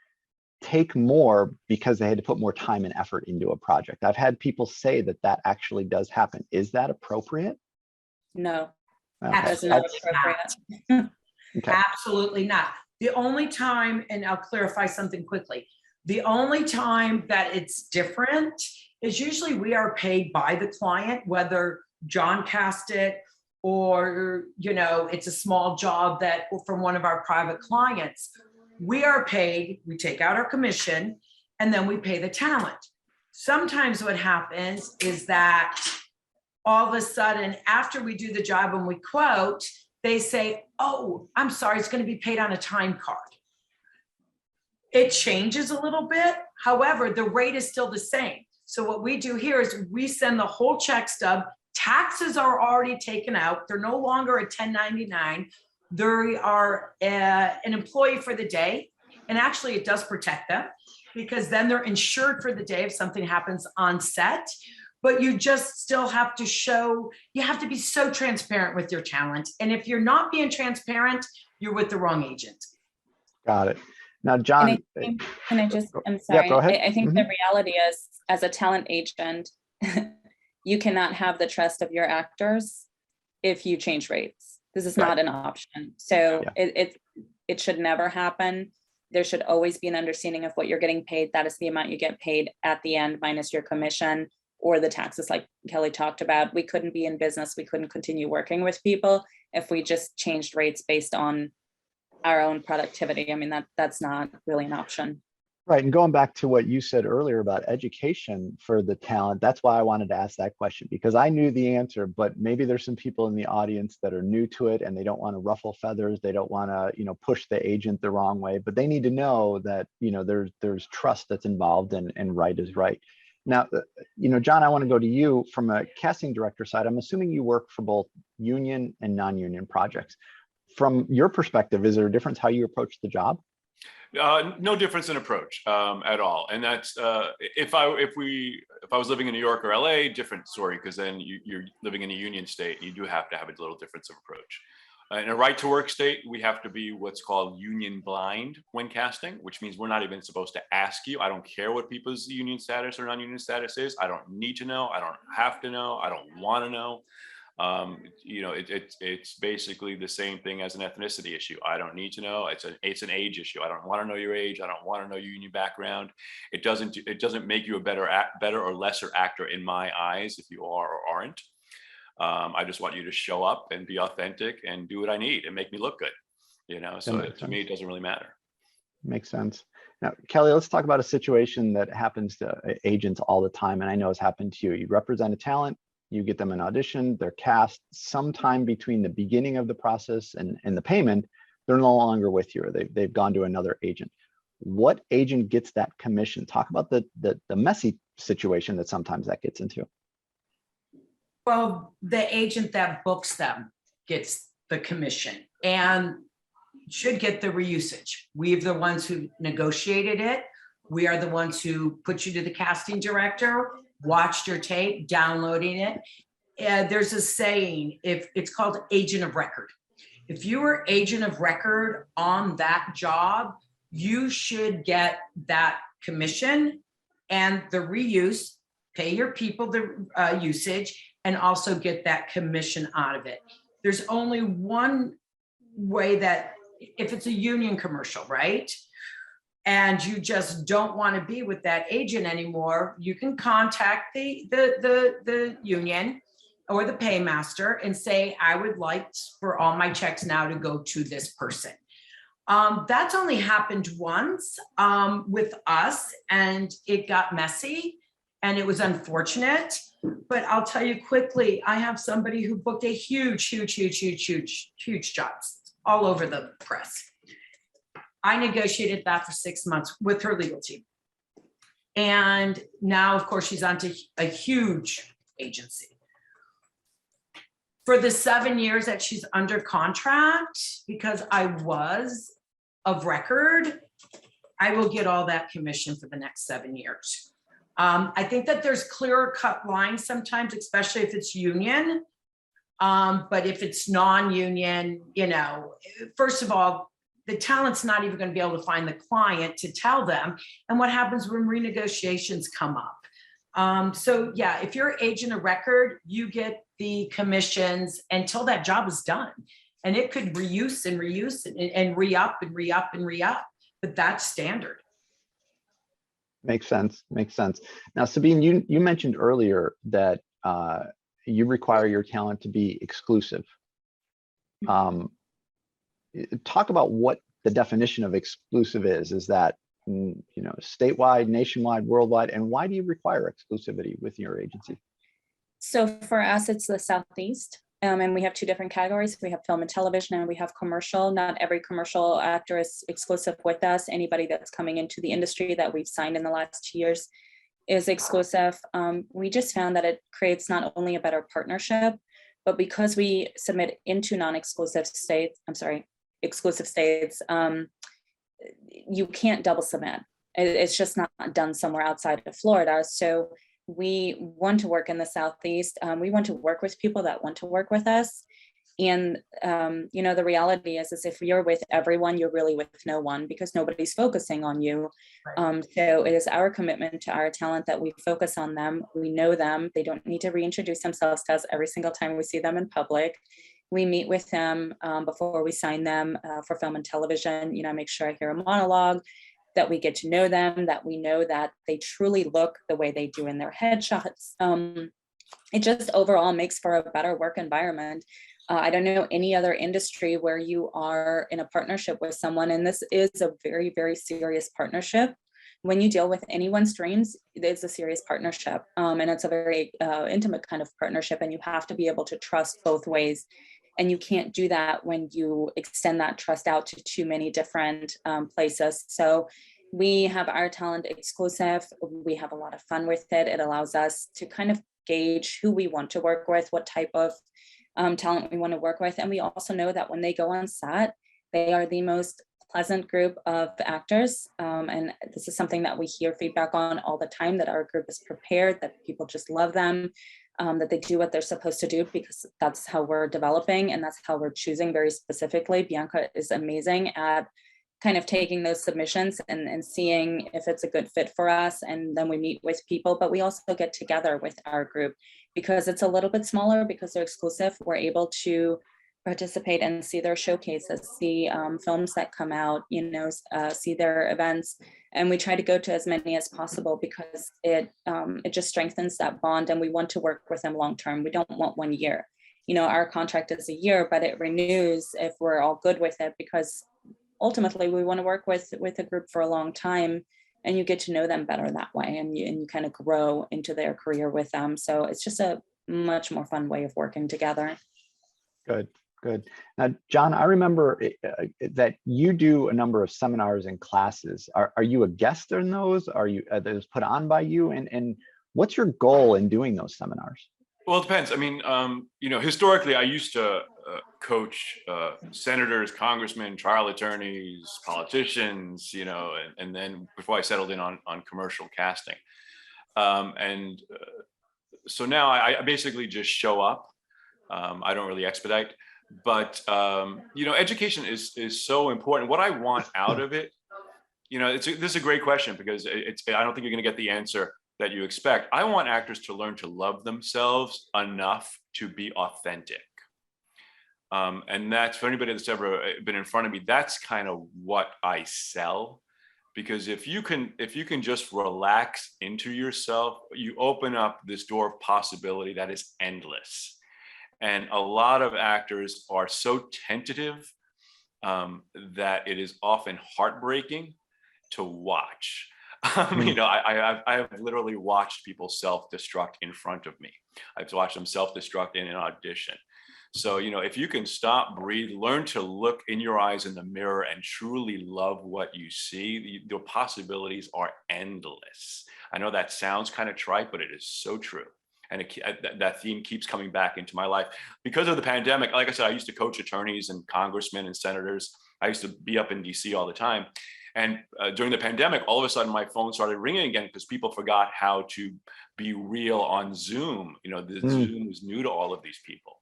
take more because they had to put more time and effort into a project? I've had people say that actually does happen. Is that appropriate? No, Okay. that's not appropriate. Okay. Absolutely not. The only time, and I'll clarify something quickly, the only time that it's different is usually we are paid by the client, whether John cast it or, you know, it's a small job that from one of our private clients, we are paid, we take out our commission, and then we pay the talent. Sometimes what happens is that all of a sudden, after we do the job and we quote, they say, oh, I'm sorry, it's going to be paid on a time card. It changes a little bit. However, the rate is still the same. So what we do here is we send the whole check stub. Taxes are already taken out. They're no longer a 1099. They are an employee for the day. And actually it does protect them because then they're insured for the day if something happens on set. But you just still have to show, you have to be so transparent with your talent. And if you're not being transparent, you're with the wrong agent. Got it. Now, John. Can I just, I'm sorry. Yeah, go ahead. I think the reality is, as a talent agent, you cannot have the trust of your actors if you change rates. This is not an option. So it should never happen. There should always be an understanding of what you're getting paid. That is the amount you get paid at the end minus your commission or the taxes like Kelly talked about. We couldn't be in business. We couldn't continue working with people if we just changed rates based on our own productivity. I mean, that's not really an option. Right. And going back to what you said earlier about education for the talent, that's why I wanted to ask that question, because I knew the answer, but maybe there's some people in the audience that are new to it and they don't want to ruffle feathers. They don't want to, push the agent the wrong way, but they need to know that, there's trust that's involved and right is right. Now, John, I want to go to you from a casting director side. I'm assuming you work for both union and non-union projects. From your perspective, is there a difference how you approach the job? No difference in approach at all. And that's if I was living in New York or LA, different story, because then you're living in a union state. You do have to have a little difference of approach. In a right to work state, we have to be what's called union blind when casting, which means we're not even supposed to ask you. I don't care what people's union status or non-union status is. I don't need to know. I don't have to know. I don't want to know. It's basically the same thing as an ethnicity issue. I don't need to know. It's an age issue. I don't want to know your age. I don't want to know your union background. It doesn't make you a better or lesser actor in my eyes if you are or aren't. I just want you to show up and be authentic and do what I need and make me look good. So to me, it doesn't really matter. Makes sense. Now, Kelly, let's talk about a situation that happens to agents all the time, and I know it's happened to you. You represent a talent. You get them an audition, they're cast. Sometime between the beginning of the process and the payment, they're no longer with you, or they've gone to another agent. What agent gets that commission? Talk about the messy situation that sometimes that gets into. Well, the agent that books them gets the commission and should get the reusage. We're the ones who negotiated it. We are the ones who put you to the casting director, watched your tape, downloading it. There's a saying, if it's called agent of record. If you were agent of record on that job, you should get that commission and the reuse, pay your people the usage, and also get that commission out of it. There's only one way that, if it's a union commercial, right? And you just don't want to be with that agent anymore, you can contact the union or the paymaster and say, I would like for all my checks now to go to this person. That's only happened once with us, and it got messy and it was unfortunate. But I'll tell you quickly, I have somebody who booked a huge jobs all over the press. I negotiated that for 6 months with her legal team. And now, of course, she's onto a huge agency. For the 7 years that she's under contract, because I was of record, I will get all that commission for the next 7 years. I think that there's clearer cut lines sometimes, especially if it's union. But if it's non-union, first of all, the talent's not even going to be able to find the client to tell them. And what happens when renegotiations come up? So yeah, if you're agent of record, you get the commissions until that job is done. And it could reuse and re-up and re-up and re-up, but that's standard. Makes sense. Now, Sabine, you mentioned earlier that you require your talent to be exclusive. Talk about what the definition of exclusive is. Is that, statewide, nationwide, worldwide, and why do you require exclusivity with your agency? So for us, it's the Southeast. And we have two different categories. We have film and television, and we have commercial. Not every commercial actor is exclusive with us. Anybody that's coming into the industry that we've signed in the last 2 years is exclusive. We just found that it creates not only a better partnership, but because we submit into non-exclusive states, exclusive states, you can't double submit. It's just not done somewhere outside of Florida. So we want to work in the Southeast. We want to work with people that want to work with us. And, the reality is if you're with everyone, you're really with no one, because nobody's focusing on you. So it is our commitment to our talent that we focus on them. We know them. They don't need to reintroduce themselves to us every single time we see them in public. We meet with them before we sign them for film and television. I make sure I hear a monologue, that we get to know them, that we know that they truly look the way they do in their headshots. It just overall makes for a better work environment. I don't know any other industry where you are in a partnership with someone, and this is a very, very serious partnership. When you deal with anyone's dreams, it's a serious partnership, and it's a very intimate kind of partnership, and you have to be able to trust both ways. And you can't do that when you extend that trust out to too many different places. So we have our talent exclusive. We have a lot of fun with it. It allows us to kind of gauge who we want to work with, what type of talent we want to work with. And we also know that when they go on set, they are the most pleasant group of actors. And this is something that we hear feedback on all the time, that our group is prepared, that people just love them. That they do what they're supposed to do, because that's how we're developing and that's how we're choosing very specifically. Bianca is amazing at kind of taking those submissions and seeing if it's a good fit for us. And then we meet with people, but we also get together with our group because it's a little bit smaller, because they're exclusive. We're able to participate and see their showcases, see films that come out, see their events. And we try to go to as many as possible, because it just strengthens that bond, and we want to work with them long term. We don't want 1 year. Our contract is a year, but it renews if we're all good with it, because ultimately we want to work with a group for a long time, and you get to know them better that way, and you kind of grow into their career with them. So it's just a much more fun way of working together. Good. Now, John, I remember that you do a number of seminars and classes. Are you a guest in those? Are those put on by you? And what's your goal in doing those seminars? Well, it depends. I mean, historically, I used to coach senators, congressmen, trial attorneys, politicians, and then before I settled in on commercial casting. So now I basically just show up. I don't really expedite. But, education is so important. What I want out of it, this is a great question, because I don't think you're going to get the answer that you expect. I want actors to learn to love themselves enough to be authentic. And that's, for anybody that's ever been in front of me, that's kind of what I sell. Because if you can just relax into yourself, you open up this door of possibility that is endless. And a lot of actors are so tentative that it is often heartbreaking to watch. I have literally watched people self-destruct in front of me. I've watched them self-destruct in an audition. So, if you can stop, breathe, learn to look in your eyes in the mirror and truly love what you see, the possibilities are endless. I know that sounds kind of trite, but it is so true. And that theme keeps coming back into my life because of the pandemic. Like I said, I used to coach attorneys and congressmen and senators. I used to be up in DC all the time. And during the pandemic, all of a sudden my phone started ringing again, because people forgot how to be real on Zoom. Zoom was new to all of these people,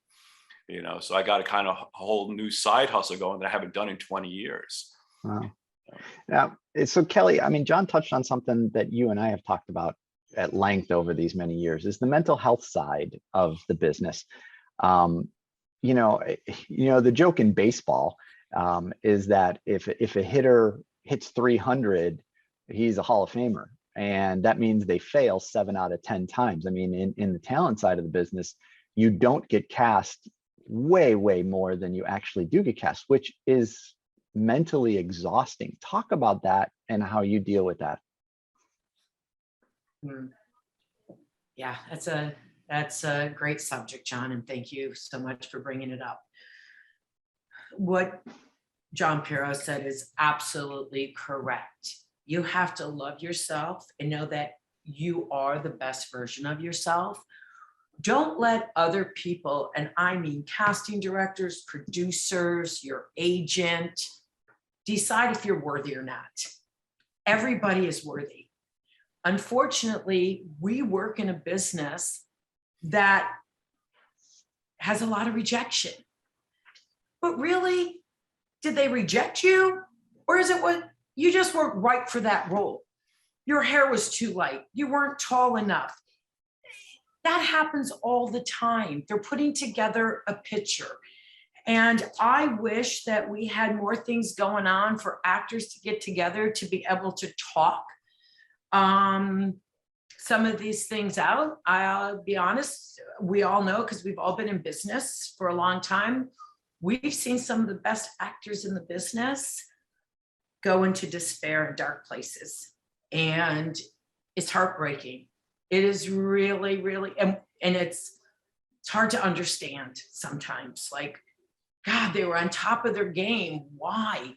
so I got a kind of whole new side hustle going that I haven't done in 20 years. Wow. Now, so Kelly, John touched on something that you and I have talked about at length over these many years, is the mental health side of the business. The joke in baseball is that if a hitter hits 300, he's a Hall of Famer, and that means they fail 7 out of 10 times. In the talent side of the business, you don't get cast way, way more than you actually do get cast, which is mentally exhausting. Talk about that and how you deal with that. Yeah, that's a great subject, John, and thank you so much for bringing it up. What John Pirro said is absolutely correct. You have to love yourself and know that you are the best version of yourself. Don't let other people, and I mean casting directors, producers, your agent, decide if you're worthy or not. Everybody is worthy. Unfortunately, we work in a business that has a lot of rejection. But really, did they reject you? Or is it what you just weren't right for that role? Your hair was too light. You weren't tall enough. That happens all the time. They're putting together a picture. And I wish that we had more things going on for actors to get together to be able to talk some of these things out. I'll be honest, we all know, because we've all been in business for a long time, we've seen some of the best actors in the business go into despair and dark places. And it's heartbreaking. It is really, really, and it's hard to understand sometimes. Like, God, they were on top of their game. Why?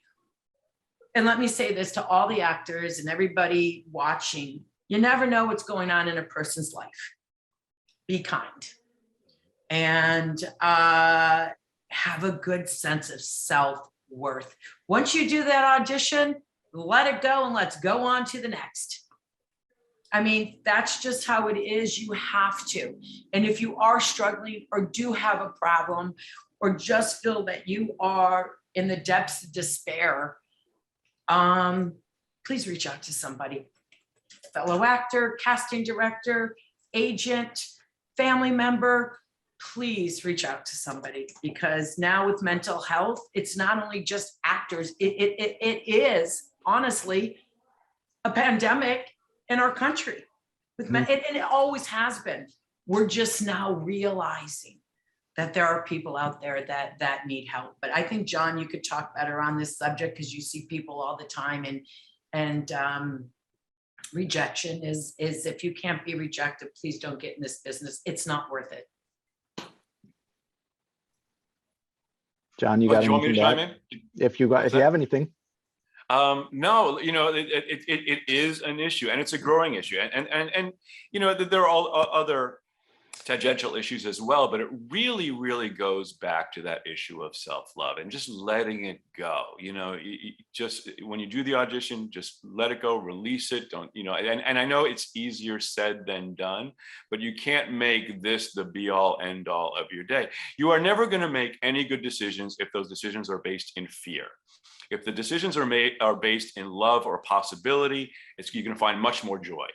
And let me say this to all the actors and everybody watching. You never know what's going on in a person's life. Be kind. And have a good sense of self-worth. Once you do that audition, let it go and let's go on to the next. I mean, that's just how it is. You have to. And if you are struggling or do have a problem or just feel that you are in the depths of despair, please reach out to somebody. Fellow actor, casting director, agent, family member, please reach out to somebody, because now with mental health, it's not only just actors, it is honestly a pandemic in our country. And it always has been. We're just now realizing that there are people out there that need help. But I think, John, you could talk better on this subject, because you see people all the time, and rejection is if you can't be rejected, please don't get in this business. It's not worth it. John, you got Do you want me anything to to chime add? in? If you have anything. No, you know, it is an issue, and it's a growing issue, and you know, there are all other tangential issues as well, but it really, really goes back to that issue of self-love and just letting it go. You know, you just when you do the audition, just let it go, release it. Don't, you know, and I know it's easier said than done, but you can't make this the be all end all of your day. You are never going to make any good decisions if those decisions are based in fear. If the decisions are based in love or possibility, you're going to find much more joy.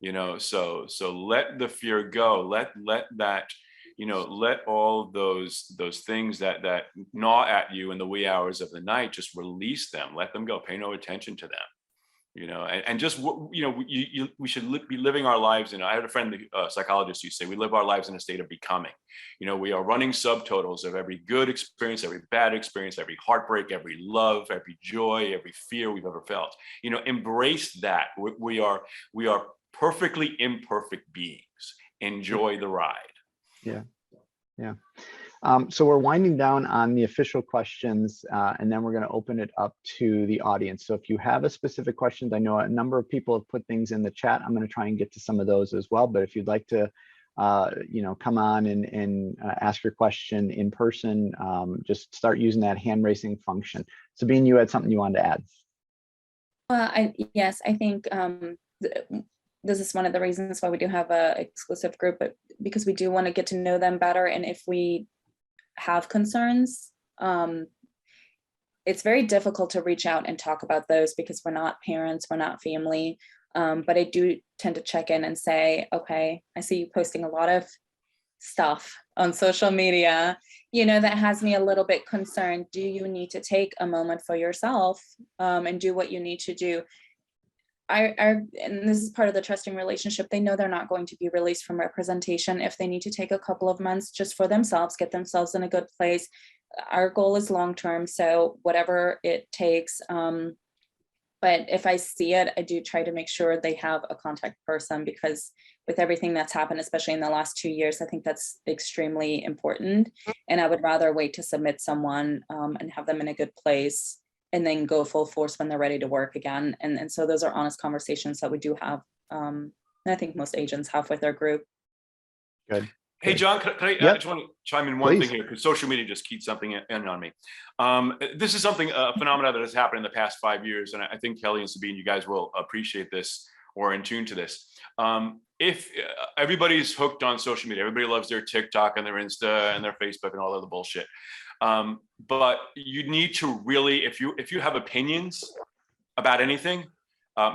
You know, so let the fear go. Let that, you know, let all those things that gnaw at you in the wee hours of the night, just release them. Let them go. Pay no attention to them. You know, and just, you know, we should be living our lives. And I had a friend, the psychologist, used to say, we live our lives in a state of becoming. You know, we are running subtotals of every good experience, every bad experience, every heartbreak, every love, every joy, every fear we've ever felt. You know, embrace that. We are perfectly imperfect beings. Enjoy the ride. Yeah. So we're winding down on the official questions, and then we're going to open it up to the audience. So if you have a specific question, I know a number of people have put things in the chat. I'm going to try and get to some of those as well. But if you'd like to, you know, come on and ask your question in person, just start using that hand raising function. Sabine, you had something you wanted to add. Yes, I think this is one of the reasons why we do have a exclusive group, but because we do want to get to know them better. And if we have concerns, it's very difficult to reach out and talk about those, because we're not parents, we're not family. But I do tend to check in and say, okay, I see you posting a lot of stuff on social media, you know, that has me a little bit concerned. Do you need to take a moment for yourself and do what you need to do? and this is part of the trusting relationship, they know they're not going to be released from representation if they need to take a couple of months just for themselves, get themselves in a good place. Our goal is long-term, so whatever it takes. But if I see it, I do try to make sure they have a contact person, because with everything that's happened, especially in the last 2 years, I think that's extremely important. And I would rather wait to submit someone and have them in a good place and then go full force when they're ready to work again. And so those are honest conversations that we do have. And I think most agents have with their group. Good. Hey, John, can I Yep. just want to chime in one Please. thing here, because social media just keeps something in on me. This is something, a phenomenon that has happened in the past 5 years, and I think Kelly and Sabine, you guys will appreciate this or in tune to this. If everybody's hooked on social media, everybody loves their TikTok and their Insta and their Facebook and all of the bullshit. But you need to really, if you have opinions about anything,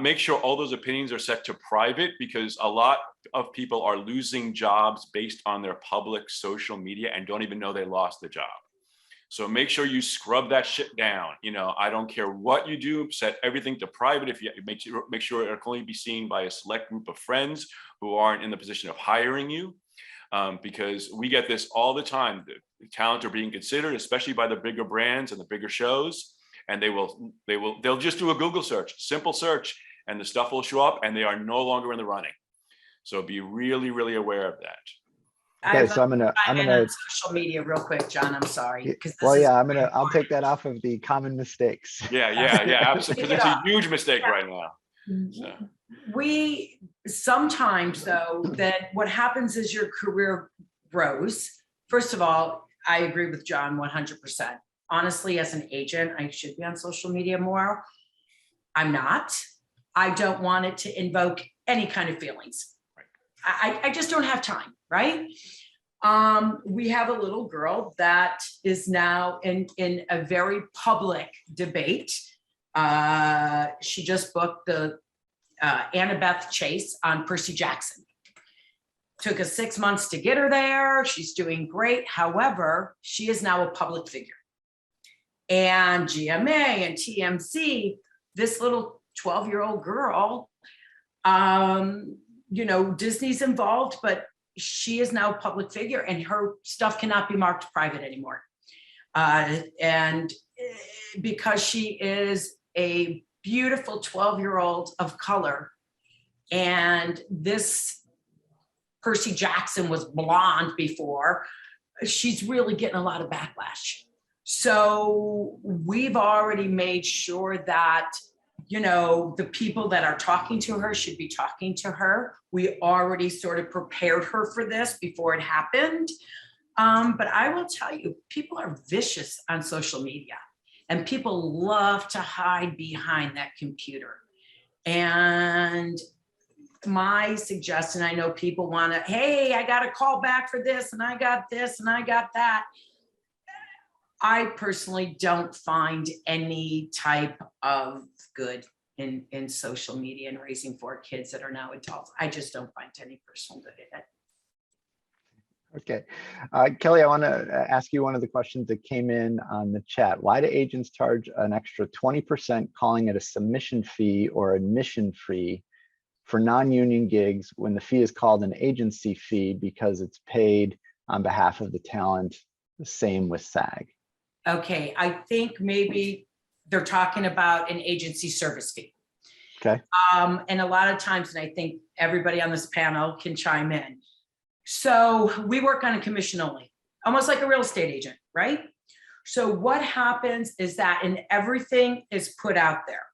make sure all those opinions are set to private, because a lot of people are losing jobs based on their public social media and don't even know they lost the job. So make sure you scrub that shit down. You know, I don't care what you do, set everything to private. If you make sure it can only be seen by a select group of friends who aren't in the position of hiring you. Because we get this all the time. The talent are being considered, especially by the bigger brands and the bigger shows. And they'll just do a Google search, simple search, and the stuff will show up and they are no longer in the running. So be really, really aware of that. Okay, so I'm gonna on social media real quick, John. I'm sorry. Well, yeah, I'll take that off of the common mistakes. Yeah, absolutely. Because it's a huge mistake right now. So. We sometimes, though, that what happens is your career grows. First of all, I agree with John 100%. Honestly, as an agent, I should be on social media more. I'm not. I don't want it to invoke any kind of feelings. I just don't have time, right? We have a little girl that is now in a very public debate. She just booked the Annabeth Chase on Percy Jackson. Took us 6 months to get her there. She's doing great. However, she is now a public figure. And GMA and TMZ, this little 12-year-old girl, you know, Disney's involved, but she is now a public figure and her stuff cannot be marked private anymore. And because she is a beautiful 12-year-old of color, and this Percy Jackson was blonde before, she's really getting a lot of backlash. So we've already made sure that, you know, the people that are talking to her should be talking to her. We already sort of prepared her for this before it happened. But I will tell you, people are vicious on social media and people love to hide behind that computer. And my suggestion, I know people want to, hey, I got a call back for this and I got this and I got that. I personally don't find any type of good in social media and raising 4 kids that are now adults. I just don't find any personal good in it. Okay. Kelly, I want to ask you one of the questions that came in on the chat. Why do agents charge an extra 20%, calling it a submission fee or admission fee for non-union gigs when the fee is called an agency fee because it's paid on behalf of the talent, the same with SAG? Okay, I think maybe they're talking about an agency service fee. Okay. And a lot of times, and I think everybody on this panel can chime in. So we work on a commission only, almost like a real estate agent, right? So what happens is that, and everything is put out there,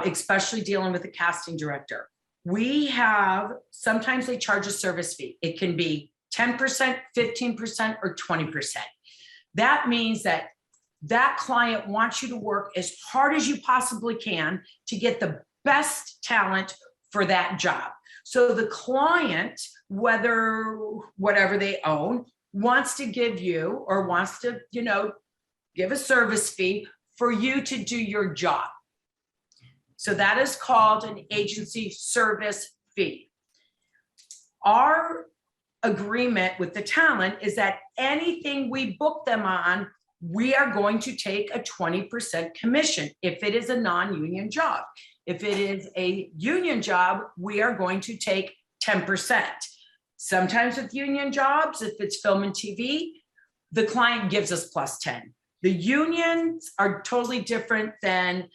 especially dealing with the casting director. We have, sometimes they charge a service fee. It can be 10%, 15%, or 20%. That means that that client wants you to work as hard as you possibly can to get the best talent for that job. So the client, whatever they own, wants to give you or wants to, you know, give a service fee for you to do your job. So that is called an agency service fee. Our agreement with the talent is that anything we book them on, we are going to take a 20% commission if it is a non-union job. If it is a union job, we are going to take 10%. Sometimes with union jobs, if it's film and TV, the client gives us plus 10. The unions are totally different than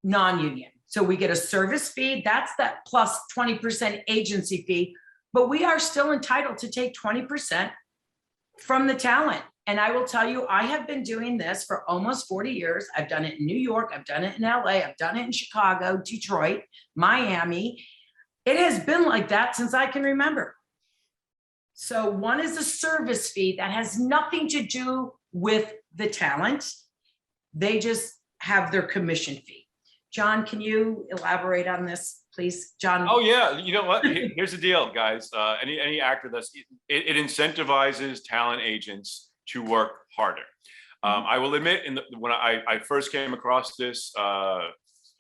non-union. So we get a service fee, that's that plus 20% agency fee, but we are still entitled to take 20% from the talent. And I will tell you, I have been doing this for almost 40 years. I've done it in New York, I've done it in LA, I've done it in Chicago, Detroit, Miami. It has been like that since I can remember. So one is a service fee that has nothing to do with the talent. They just have their commission fee. John, can you elaborate on this, please? John? Oh yeah, you know what? Here's the deal, guys. Any actor it incentivizes talent agents to work harder. I will admit, when I first came across this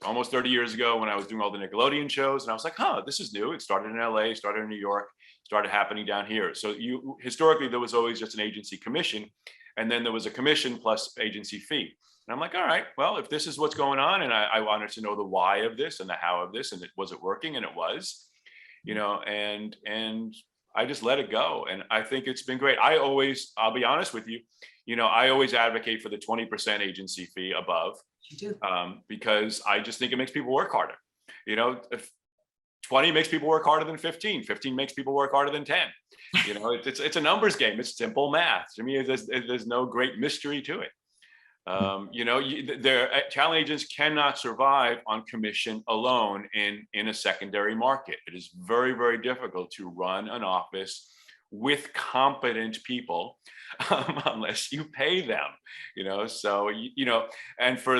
almost 30 years ago, when I was doing all the Nickelodeon shows, and I was like, huh, this is new. It started in LA, started in New York, started happening down here. So historically, there was always just an agency commission, and then there was a commission plus agency fee. And I'm like, all right, well, if this is what's going on, and I wanted to know the why of this and the how of this, and was it working? And it was, you know, and I just let it go. And I think it's been great. I'll be honest with you, you know, I always advocate for the 20% agency fee above, because I just think it makes people work harder. You know, if 20 makes people work harder than 15, 15 makes people work harder than 10. You know, it's a numbers game. It's simple math. To me, there's no great mystery to it. You know, talent agents cannot survive on commission alone in a secondary market. It is very, very difficult to run an office with competent people unless you pay them. You know, so you know, and for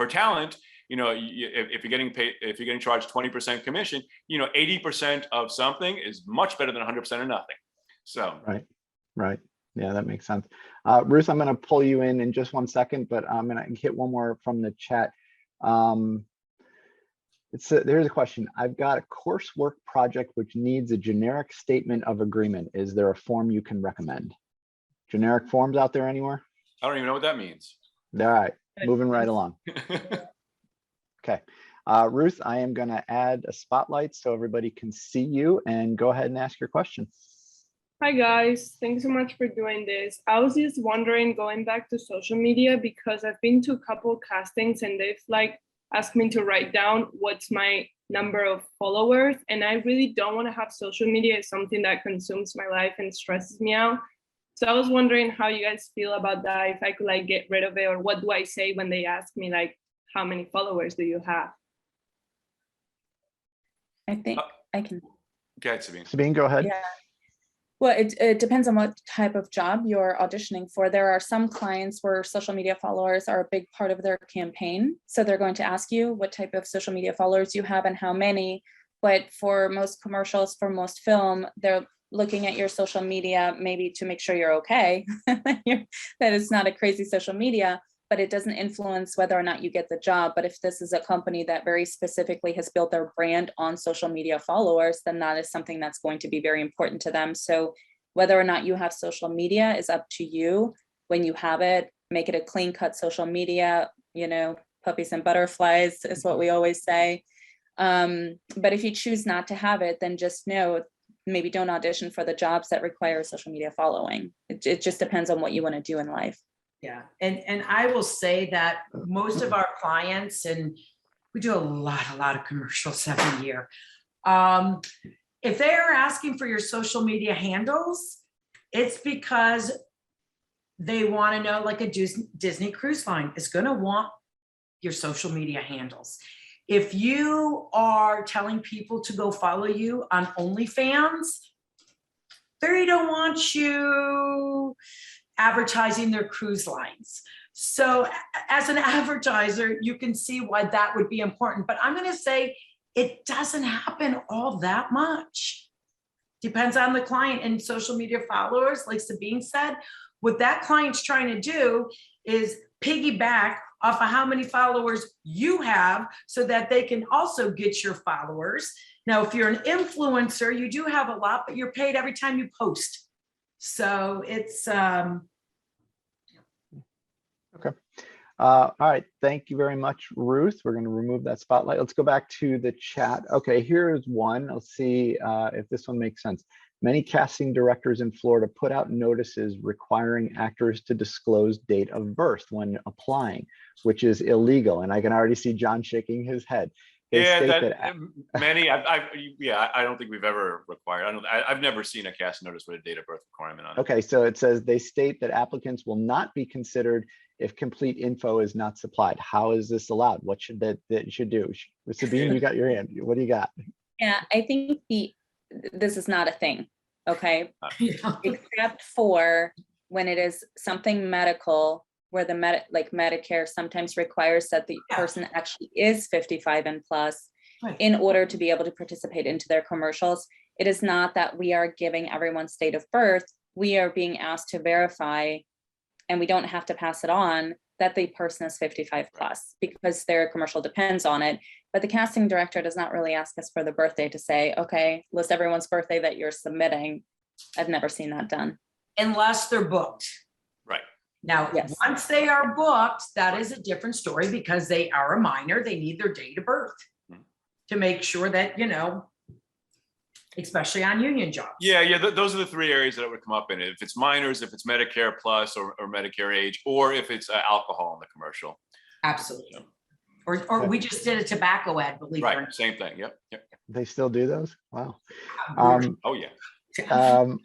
talent, you know, if you're getting paid, if you're getting charged 20% commission, you know, 80% of something is much better than 100% of nothing. So right. Yeah, that makes sense. Ruth, I'm going to pull you in just 1 second, but I'm going to hit one more from the chat. There's a question. I've got a coursework project which needs a generic statement of agreement. Is there a form you can recommend? Generic forms out there anywhere? I don't even know what that means. All right, moving right along. Okay. Ruth, I am going to add a spotlight so everybody can see you, and go ahead and ask your question. Hi guys, thanks so much for doing this. I was just wondering, going back to social media, because I've been to a couple castings and they've like asked me to write down what's my number of followers, and I really don't want to have social media as something that consumes my life and stresses me out. So I was wondering how you guys feel about that, if I could like get rid of it, or what do I say when they ask me like, how many followers do you have? I think I can. Go ahead, Sabine. Sabine, go ahead. Yeah. Well, it depends on what type of job you're auditioning for. There are some clients where social media followers are a big part of their campaign. So they're going to ask you what type of social media followers you have and how many. But for most commercials, for most film, they're looking at your social media maybe to make sure you're okay, that it's not a crazy social media, but it doesn't influence whether or not you get the job. But if this is a company that very specifically has built their brand on social media followers, then that is something that's going to be very important to them. So whether or not you have social media is up to you. When you have it, make it a clean cut social media, you know, puppies and butterflies is what we always say. But if you choose not to have it, then just know, maybe don't audition for the jobs that require a social media following. It just depends on what you want to do in life. Yeah, and I will say that most of our clients, and we do a lot of commercials every year. If they are asking for your social media handles, it's because they want to know, like a Disney cruise line is going to want your social media handles. If you are telling people to go follow you on OnlyFans, they don't want you advertising their cruise lines. So as an advertiser, you can see why that would be important. But I'm going to say it doesn't happen all that much. Depends on the client and social media followers. Like Sabine said, what that client's trying to do is piggyback off of how many followers you have so that they can also get your followers. Now, if you're an influencer, you do have a lot, but you're paid every time you post. So it's okay. All right, thank you very much, Ruth. We're going to remove that spotlight. Let's go back to the chat. Okay, here's one. Let's see if this one makes sense. Many casting directors in Florida put out notices requiring actors to disclose date of birth when applying, which is illegal. And I can already see John shaking his head. Many. I don't think we've ever required. I've never seen a cast notice with a date of birth requirement on it. Okay, so it says they state that applicants will not be considered if complete info is not supplied. How is this allowed? What should that should do? Sabine, you got your hand. What do you got? Yeah, I think this is not a thing. Okay, Yeah. except for when it is something medical, where the Medicare sometimes requires that the person actually is 55 and plus in order to be able to participate into their commercials. It is not that we are giving everyone's date of birth. We are being asked to verify, and we don't have to pass it on, that the person is 55 plus because their commercial depends on it. But the casting director does not really ask us for the birthday to say, okay, list everyone's birthday that you're submitting. I've never seen that done. Unless they're booked. Right. Now, Yes. once they are booked, that is a different story because they are a minor. They need their date of birth to make sure that, especially on union jobs. Yeah. Those are the three areas that it would come up in. If it's minors, if it's Medicare plus or Medicare age, or if it's alcohol in the commercial. Absolutely. Or we just did a tobacco ad, believe it or Right. not. Same thing. Yep. They still do those? Wow. Oh yeah.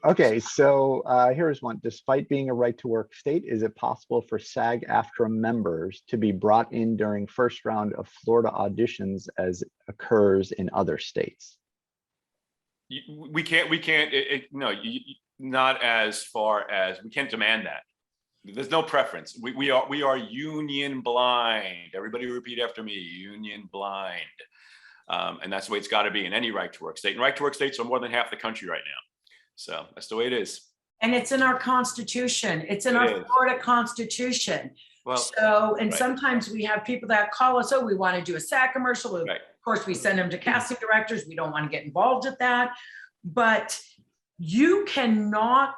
Okay, so here's one. Despite being a right to work state, is it possible for SAG-AFTRA members to be brought in during first round of Florida auditions as occurs in other states? We can't. No, not as far as we can't demand that. There's no preference. We are union blind. Everybody repeat after me. Union blind. And that's the way it's got to be in any right to work state. And right to work states are more than half the country right now. So that's the way it is. And it's in our Constitution. It's in our Florida Constitution. Well, so, and right. Sometimes we have people that call us, oh, we want to do a SAG commercial. Right. Of course, we send them to casting directors. We don't want to get involved with that. But you cannot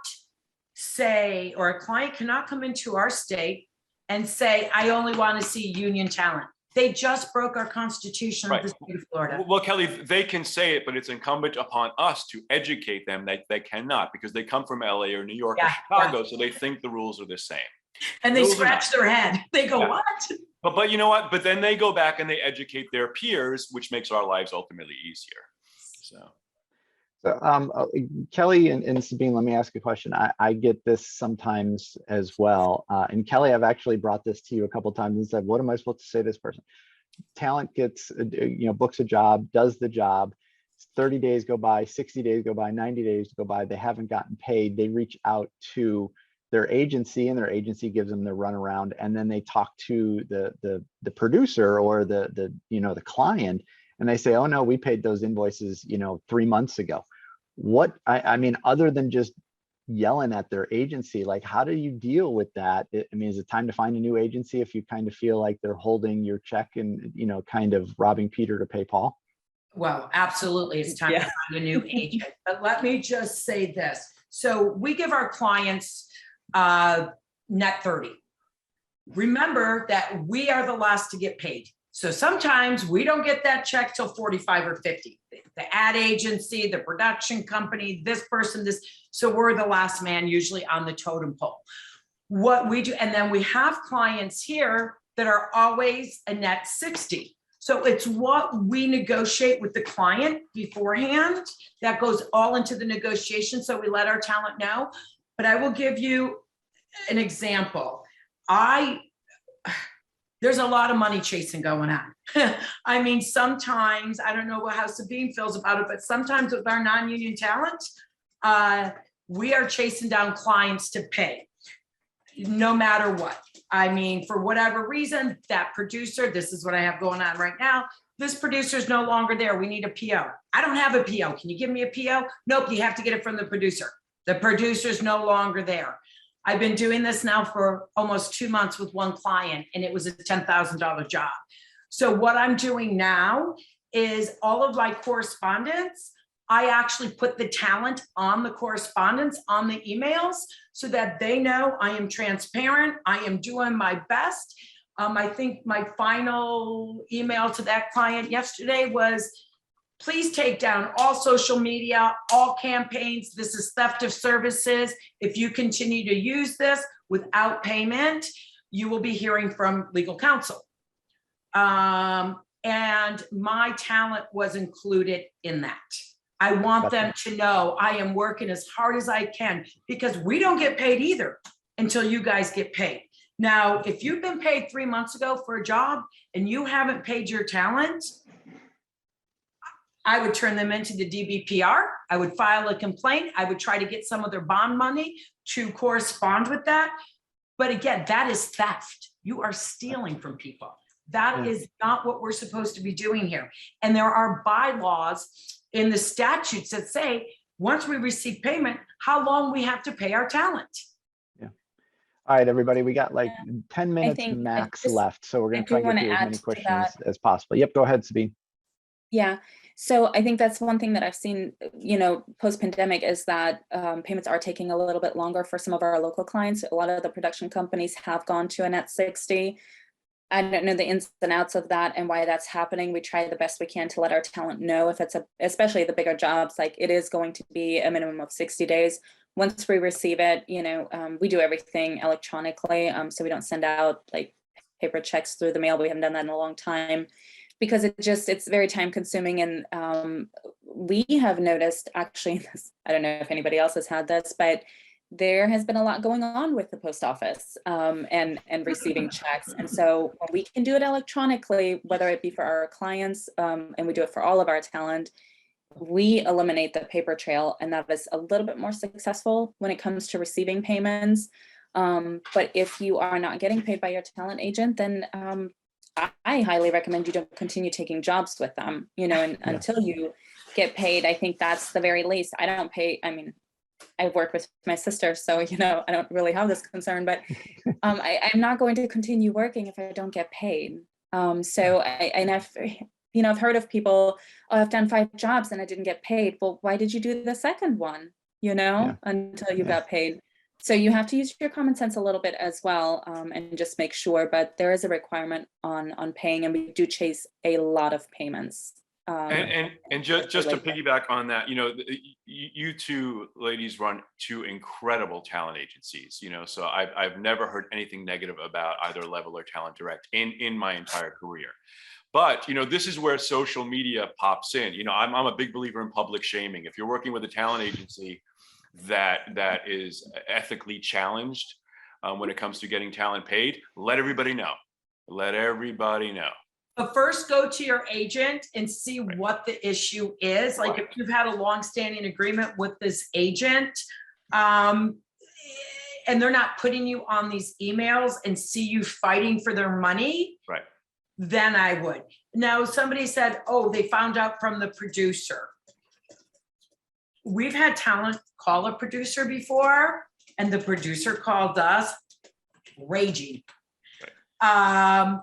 say, or a client cannot come into our state and say, I only want to see union talent. They just broke our Constitution of the state of Florida. Well, Kelly, they can say it, but it's incumbent upon us to educate them that they cannot, because they come from LA or New York or Chicago, so they think the rules are the same. And they scratch their head. They go, what? But you know what? But then they go back and they educate their peers, which makes our lives ultimately easier. So Kelly and Sabine, let me ask a question. I get this sometimes as well. And Kelly, I've actually brought this to you a couple of times and said, what am I supposed to say to this person? Talent gets, books a job, does the job. 30 days go by, 60 days go by, 90 days go by. They haven't gotten paid. They reach out to their agency and their agency gives them the runaround. And then they talk to the producer or the client. And they say, oh no, we paid those invoices, 3 months ago. I mean, other than just yelling at their agency, like, how do you deal with that? I mean, is it time to find a new agency if you kind of feel like they're holding your check and, kind of robbing Peter to pay Paul? Well, absolutely. It's time to find a new agent. But let me just say this. So we give our clients net 30. Remember that we are the last to get paid. So sometimes we don't get that check till 45 or 50. The ad agency, the production company, this person, this. So we're the last man usually on the totem pole. What we do, and then we have clients here that are always a net 60. So it's what we negotiate with the client beforehand that goes all into the negotiation. So we let our talent know. But I will give you an example. There's a lot of money chasing going on. I mean, sometimes, I don't know how Sabine feels about it, but sometimes with our non-union talent, we are chasing down clients to pay, no matter what. I mean, for whatever reason, that producer, this is what I have going on right now, this producer is no longer there. We need a PO. I don't have a PO. Can you give me a PO? Nope, you have to get it from the producer. The producer is no longer there. I've been doing this now for almost 2 months with one client, and it was a $10,000 job. So what I'm doing now is all of my correspondence, I actually put the talent on the correspondence, on the emails, so that they know I am transparent. I am doing my best. I think my final email to that client yesterday was, please take down all social media, all campaigns. This is theft of services. If you continue to use this without payment, you will be hearing from legal counsel. And my talent was included in that. I want them to know I am working as hard as I can, because we don't get paid either until you guys get paid. Now, if you've been paid 3 months ago for a job and you haven't paid your talent, I would turn them into the DBPR. I would file a complaint. I would try to get some of their bond money to correspond with that. But again, that is theft. You are stealing from people. That is not what we're supposed to be doing here. And there are bylaws in the statutes that say, once we receive payment, how long we have to pay our talent. Yeah. All right, everybody, we got like 10 minutes max left. So we're going to try to get through as many questions as possible. Yep, go ahead, Sabine. Yeah. So I think that's one thing that I've seen, post-pandemic, is that payments are taking a little bit longer for some of our local clients. A lot of the production companies have gone to a net 60. I don't know the ins and outs of that and why that's happening. We try the best we can to let our talent know if it's especially the bigger jobs, like it is going to be a minimum of 60 days. Once we receive it, we do everything electronically. So we don't send out like paper checks through the mail. We haven't done that in a long time, because it's very time consuming. And we have noticed, actually, I don't know if anybody else has had this, but there has been a lot going on with the post office and receiving checks. And so when we can do it electronically, whether it be for our clients and we do it for all of our talent, we eliminate the paper trail, and that is a little bit more successful when it comes to receiving payments. But if you are not getting paid by your talent agent, then I highly recommend you don't continue taking jobs with them, until you get paid. I think that's the very least. I don't pay. I mean, I've worked with my sister, so, I don't really have this concern, but I'm not going to continue working if I don't get paid. I've heard of people, I've done 5 jobs and I didn't get paid. Well, why did you do the second one, until you got paid? So you have to use your common sense a little bit as well, and just make sure, but there is a requirement on paying, and we do chase a lot of payments. And just to piggyback on that, you two ladies run 2 incredible talent agencies, so I've never heard anything negative about either Level or Talent Direct in my entire career. But, this is where social media pops in. I'm a big believer in public shaming. If you're working with a talent agency that is ethically challenged when it comes to getting talent paid, let everybody know. Let everybody know. But first, go to your agent and see what the issue is. Like if you've had a longstanding agreement with this agent, and they're not putting you on these emails and see you fighting for their money, right? Then I would. Now, somebody said, oh, they found out from the producer. We've had talent call a producer before, and the producer called us raging. Right.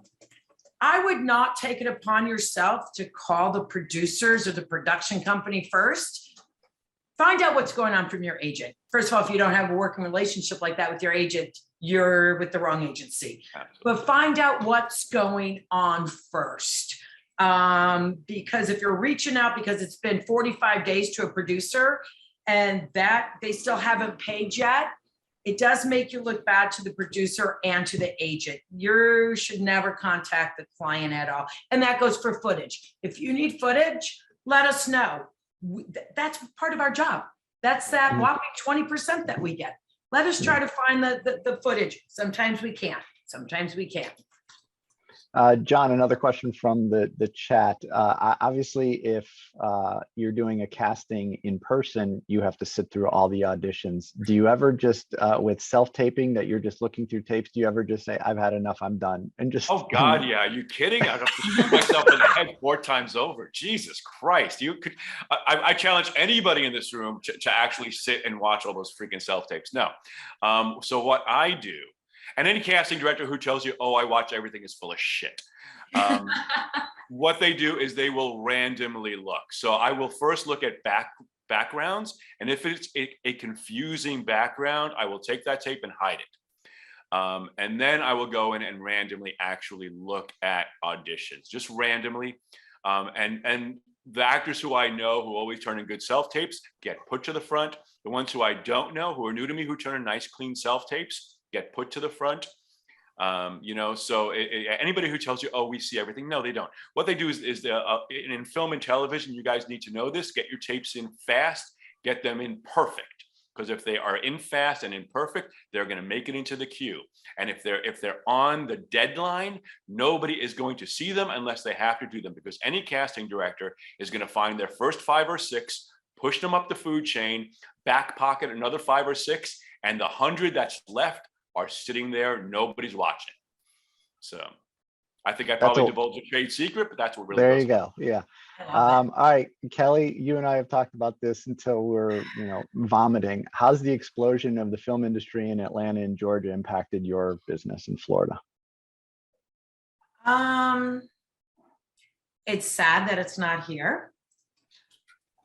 I would not take it upon yourself to call the producers or the production company first. Find out what's going on from your agent. First of all, if you don't have a working relationship like that with your agent, you're with the wrong agency. Absolutely. But find out what's going on first. Because if you're reaching out because it's been 45 days to a producer and that they still haven't paid yet, it does make you look bad to the producer and to the agent. You should never contact the client at all. And that goes for footage. If you need footage, let us know. That's part of our job. That's that whopping 20% that we get. Let us try to find the footage. Sometimes we can't. Sometimes we can't. John, another question from the chat. Obviously, if you're doing a casting in person, you have to sit through all the auditions. Do you ever just, with self-taping that you're just looking through tapes, do you ever just say, I've had enough, I'm done? And just— Oh God, yeah. Are you kidding? I have to shoot myself in the head 4 times over. Jesus Christ. I challenge anybody in this room to actually sit and watch all those freaking self-tapes. No. So what I do, and any casting director who tells you, oh, I watch everything, is full of shit. What they do is they will randomly look. So I will first look at backgrounds. And if it's a confusing background, I will take that tape and hide it. And then I will go in and randomly actually look at auditions, just randomly. And the actors who I know who always turn in good self-tapes get put to the front. The ones who I don't know, who are new to me, who turn in nice, clean self-tapes, get put to the front. So anybody who tells you, oh, we see everything, no, they don't. What they do is in film and television, you guys need to know this, get your tapes in fast, get them in perfect. Because if they are in fast and imperfect, they're going to make it into the queue. And if they're on the deadline, nobody is going to see them unless they have to do them, because any casting director is going to find their first 5 or 6, push them up the food chain, back pocket another 5 or 6, and the 100 that's left are sitting there, nobody's watching. So I think I probably divulged a trade secret, but that's what really there goes you go. Yeah. All right, Kelly, you and I have talked about this until we're, vomiting. How's the explosion of the film industry in Atlanta and Georgia impacted your business in Florida? It's sad that it's not here.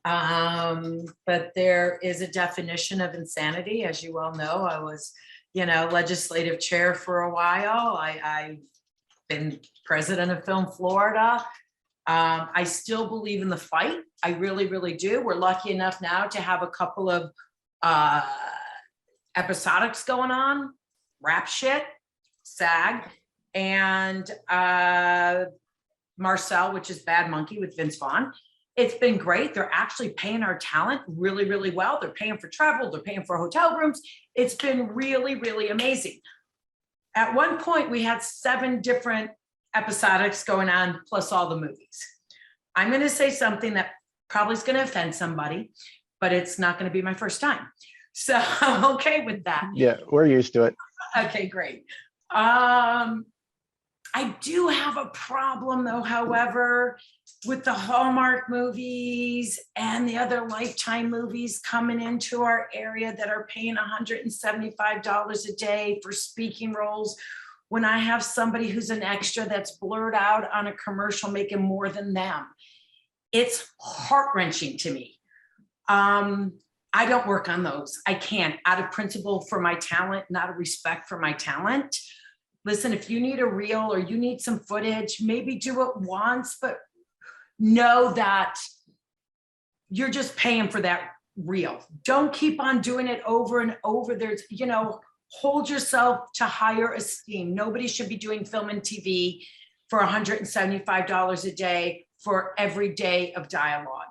But there is a definition of insanity. As you all know, I was, legislative chair for a while. I've been president of Film Florida. I still believe in the fight. I really, really do. We're lucky enough now to have a couple of episodics going on, rap shit, SAG, and Marcel, which is Bad Monkey with Vince Vaughn. It's been great. They're actually paying our talent really, really well. They're paying for travel. They're paying for hotel rooms. It's been really, really amazing. At one point, we had 7 different episodics going on, plus all the movies. I'm going to say something that probably is going to offend somebody, but it's not going to be my first time. So I'm okay with that. Yeah, we're used to it. Okay, great. I do have a problem though, however, with the Hallmark movies and the other Lifetime movies coming into our area that are paying $175 a day for speaking roles, when I have somebody who's an extra that's blurred out on a commercial making more than them. It's heart-wrenching to me. I don't work on those. I can't, out of principle for my talent, not a respect for my talent. Listen, if you need a reel or you need some footage, maybe do it once, but know that you're just paying for that reel. Don't keep on doing it over and over. There's, hold yourself to higher esteem. Nobody should be doing film and TV for $175 a day for every day of dialogue.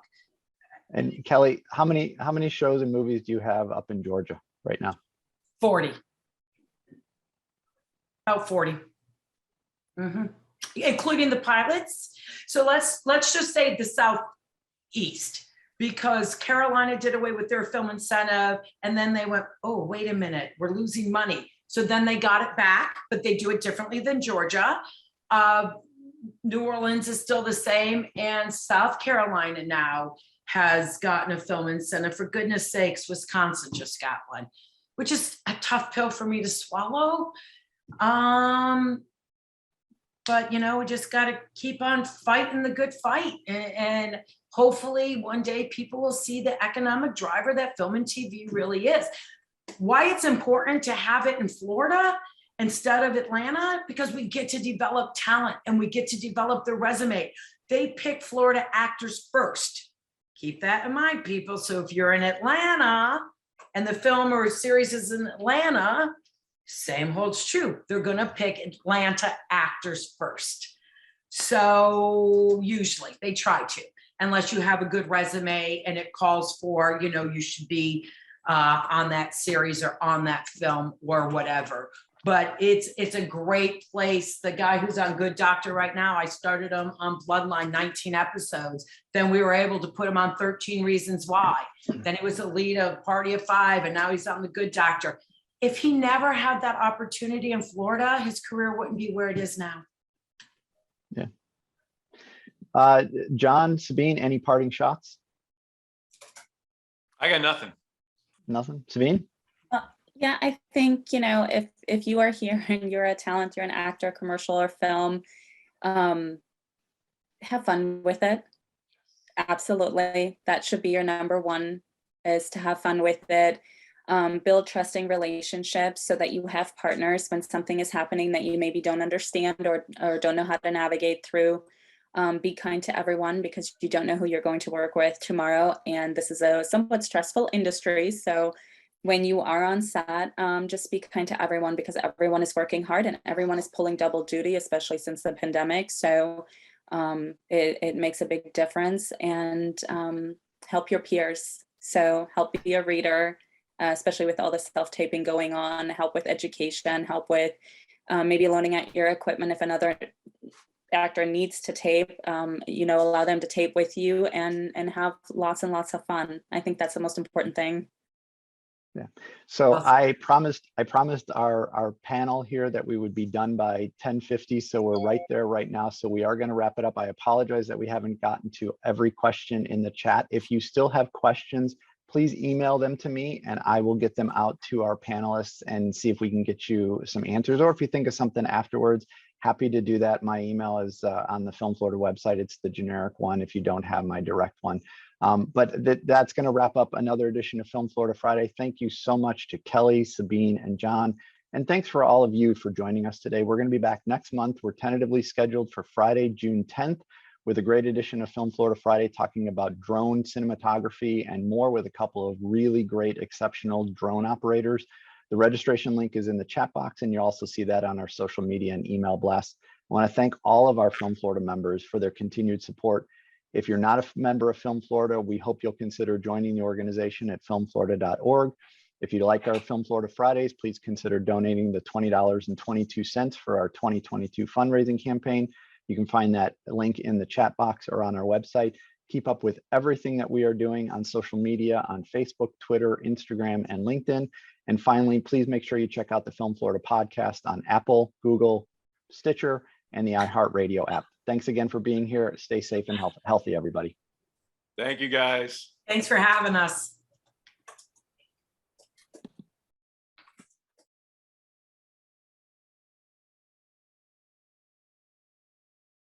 And Kelly, how many shows and movies do you have up in Georgia right now? 40. About 40. Mm-hmm. Including the pilots. So let's just say the Southeast, because Carolina did away with their film incentive, and then they went, oh, wait a minute, we're losing money. So then they got it back, but they do it differently than Georgia. New Orleans is still the same, and South Carolina now has gotten a film incentive. For goodness sakes, Wisconsin just got one, which is a tough pill for me to swallow. But we just got to keep on fighting the good fight, and hopefully one day people will see the economic driver that film and TV really is. Why it's important to have it in Florida instead of Atlanta, because we get to develop talent and we get to develop their resume. They pick Florida actors first. Keep that in mind, people. So if you're in Atlanta and the film or series is in Atlanta, same holds true. They're going to pick Atlanta actors first. So usually they try to, unless you have a good resume and it calls for, you should be on that series or on that film or whatever. But it's a great place. The guy who's on Good Doctor right now, I started him on Bloodline, 19 episodes. Then we were able to put him on 13 Reasons Why. Then he was the lead of Party of Five, and now he's on The Good Doctor. If he never had that opportunity in Florida, his career wouldn't be where it is now. Yeah. John, Sabine, any parting shots? I got nothing. Nothing. Sabine? Yeah, I think, if you are here and you're a talent, you're an actor, commercial or film, have fun with it. Absolutely. That should be your number one, is to have fun with it. build trusting relationships so that you have partners when something is happening that you maybe don't understand or don't know how to navigate through. Be kind to everyone because you don't know who you're going to work with tomorrow. And this is a somewhat stressful industry. So when you are on set, just be kind to everyone because everyone is working hard and everyone is pulling double duty, especially since the pandemic. So it makes a big difference, and help your peers. So help be a reader, especially with all the self-taping going on, help with education, help with maybe loaning out your equipment if another actor needs to tape, allow them to tape with you and have lots and lots of fun. I think that's the most important thing. Yeah. So Awesome. I promised our panel here that we would be done by 10:50. So we're right there right now. So we are going to wrap it up. I apologize that we haven't gotten to every question in the chat. If you still have questions, please email them to me and I will get them out to our panelists and see if we can get you some answers. Or if you think of something afterwards, happy to do that. My email is on the Film Florida website. It's the generic one if you don't have my direct one. But that's going to wrap up another edition of Film Florida Friday. Thank you so much to Kelly, Sabine, and John. And thanks for all of you for joining us today. We're going to be back next month. We're tentatively scheduled for Friday, June 10th, with a great edition of Film Florida Friday talking about drone cinematography and more with a couple of really great, exceptional drone operators. The registration link is in the chat box, and you'll also see that on our social media and email blasts. I want to thank all of our Film Florida members for their continued support. If you're not a member of Film Florida, we hope you'll consider joining the organization at filmflorida.org. If you like our Film Florida Fridays, please consider donating the $20.22 for our 2022 fundraising campaign. You can find that link in the chat box or on our website. Keep up with everything that we are doing on social media, on Facebook, Twitter, Instagram, and LinkedIn. And finally, please make sure you check out the Film Florida podcast on Apple, Google, Stitcher, and the iHeartRadio app. Thanks again for being here. Stay safe and healthy, everybody. Thank you, guys. Thanks for having us.